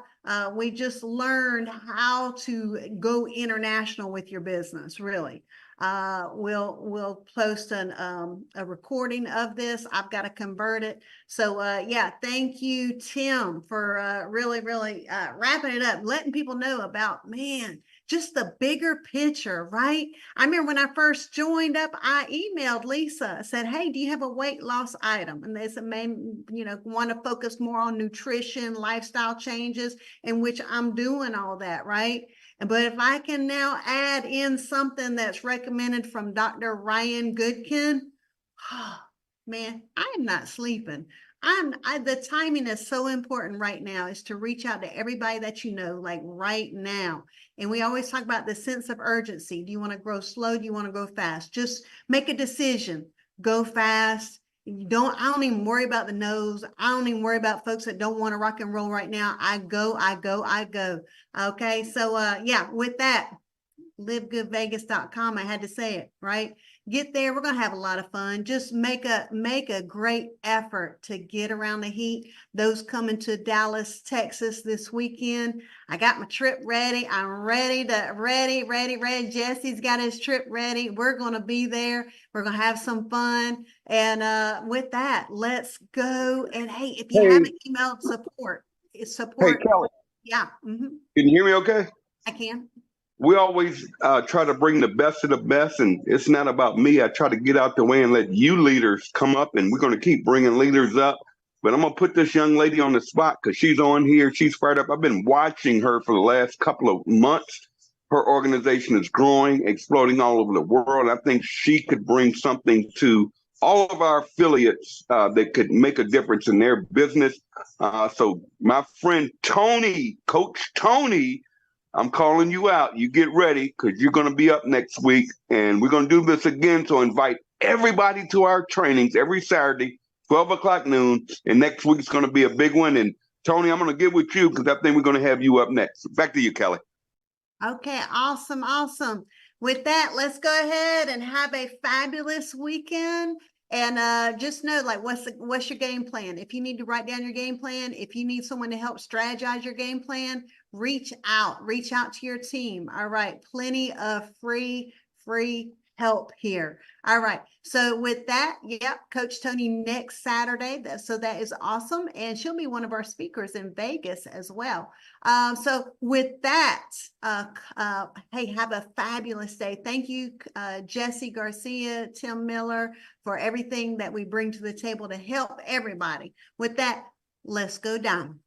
We just learned how to go international with your business, really. We'll post a recording of this. I've got to convert it. So yeah, thank you, Tim, for really wrapping it up, letting people know about, man, just the bigger picture, right? I remember when I first joined up, I emailed Lisa, said, hey, do you have a weight loss item? And they said, want to focus more on nutrition, lifestyle changes, in which I'm doing all that, right? But if I can now add in something that's recommended from Dr. Ryan Goodkin, oh, man, I am not sleeping. The timing is so important right now, is to reach out to everybody that you know, like right now. And we always talk about the sense of urgency. Do you want to grow slow? Do you want to go fast? Just make a decision. Go fast. I don't even worry about the no's. I don't even worry about folks that don't want to rock and roll right now. I go. Okay. So yeah, with that, livegoodvegas.com. I had to say it, right? Get there. We're going to have a lot of fun. Just make a great effort to get around the heat. Those coming to Dallas, Texas this weekend. I got my trip ready. I'm ready. Jesse's got his trip ready. We're going to be there. We're going to have some fun. And with that, let's go. And hey, if you haven't emailed support. Hey, Kelly. Yeah. Can you hear me okay? I can. We always try to bring the best of the best, and it's not about me. I try to get out the way and let you leaders come up, and we're going to keep bringing leaders up. But I'm going to put this young lady on the spot because she's on here. She's fired up. I've been watching her for the last couple of months. Her organization is growing, exploding all over the world. I think she could bring something to all of our affiliates that could make a difference in their business. So my friend Tony, Coach Tony, I'm calling you out. You get ready because you're going to be up next week, and we're going to do this again. So invite everybody to our trainings every Saturday, 12 o'clock noon, and next week's going to be a big one. And Tony, I'm going to get with you because I think we're going to have you up next. Back to you, Kelly. Okay, awesome. With that, let's go ahead and have a fabulous weekend. And just know, like, what's your game plan? If you need to write down your game plan, if you need someone to help strategize your game plan, reach out to your team. All right, plenty of free help here. All right, so with that, yep, Coach Tony next Saturday. So that is awesome, and she'll be one of our speakers in Vegas as well. So with that, hey, have a fabulous day. Thank you, Jesse Garcia, Tim Miller, for everything that we bring to the table to help everybody. With that, let's go down.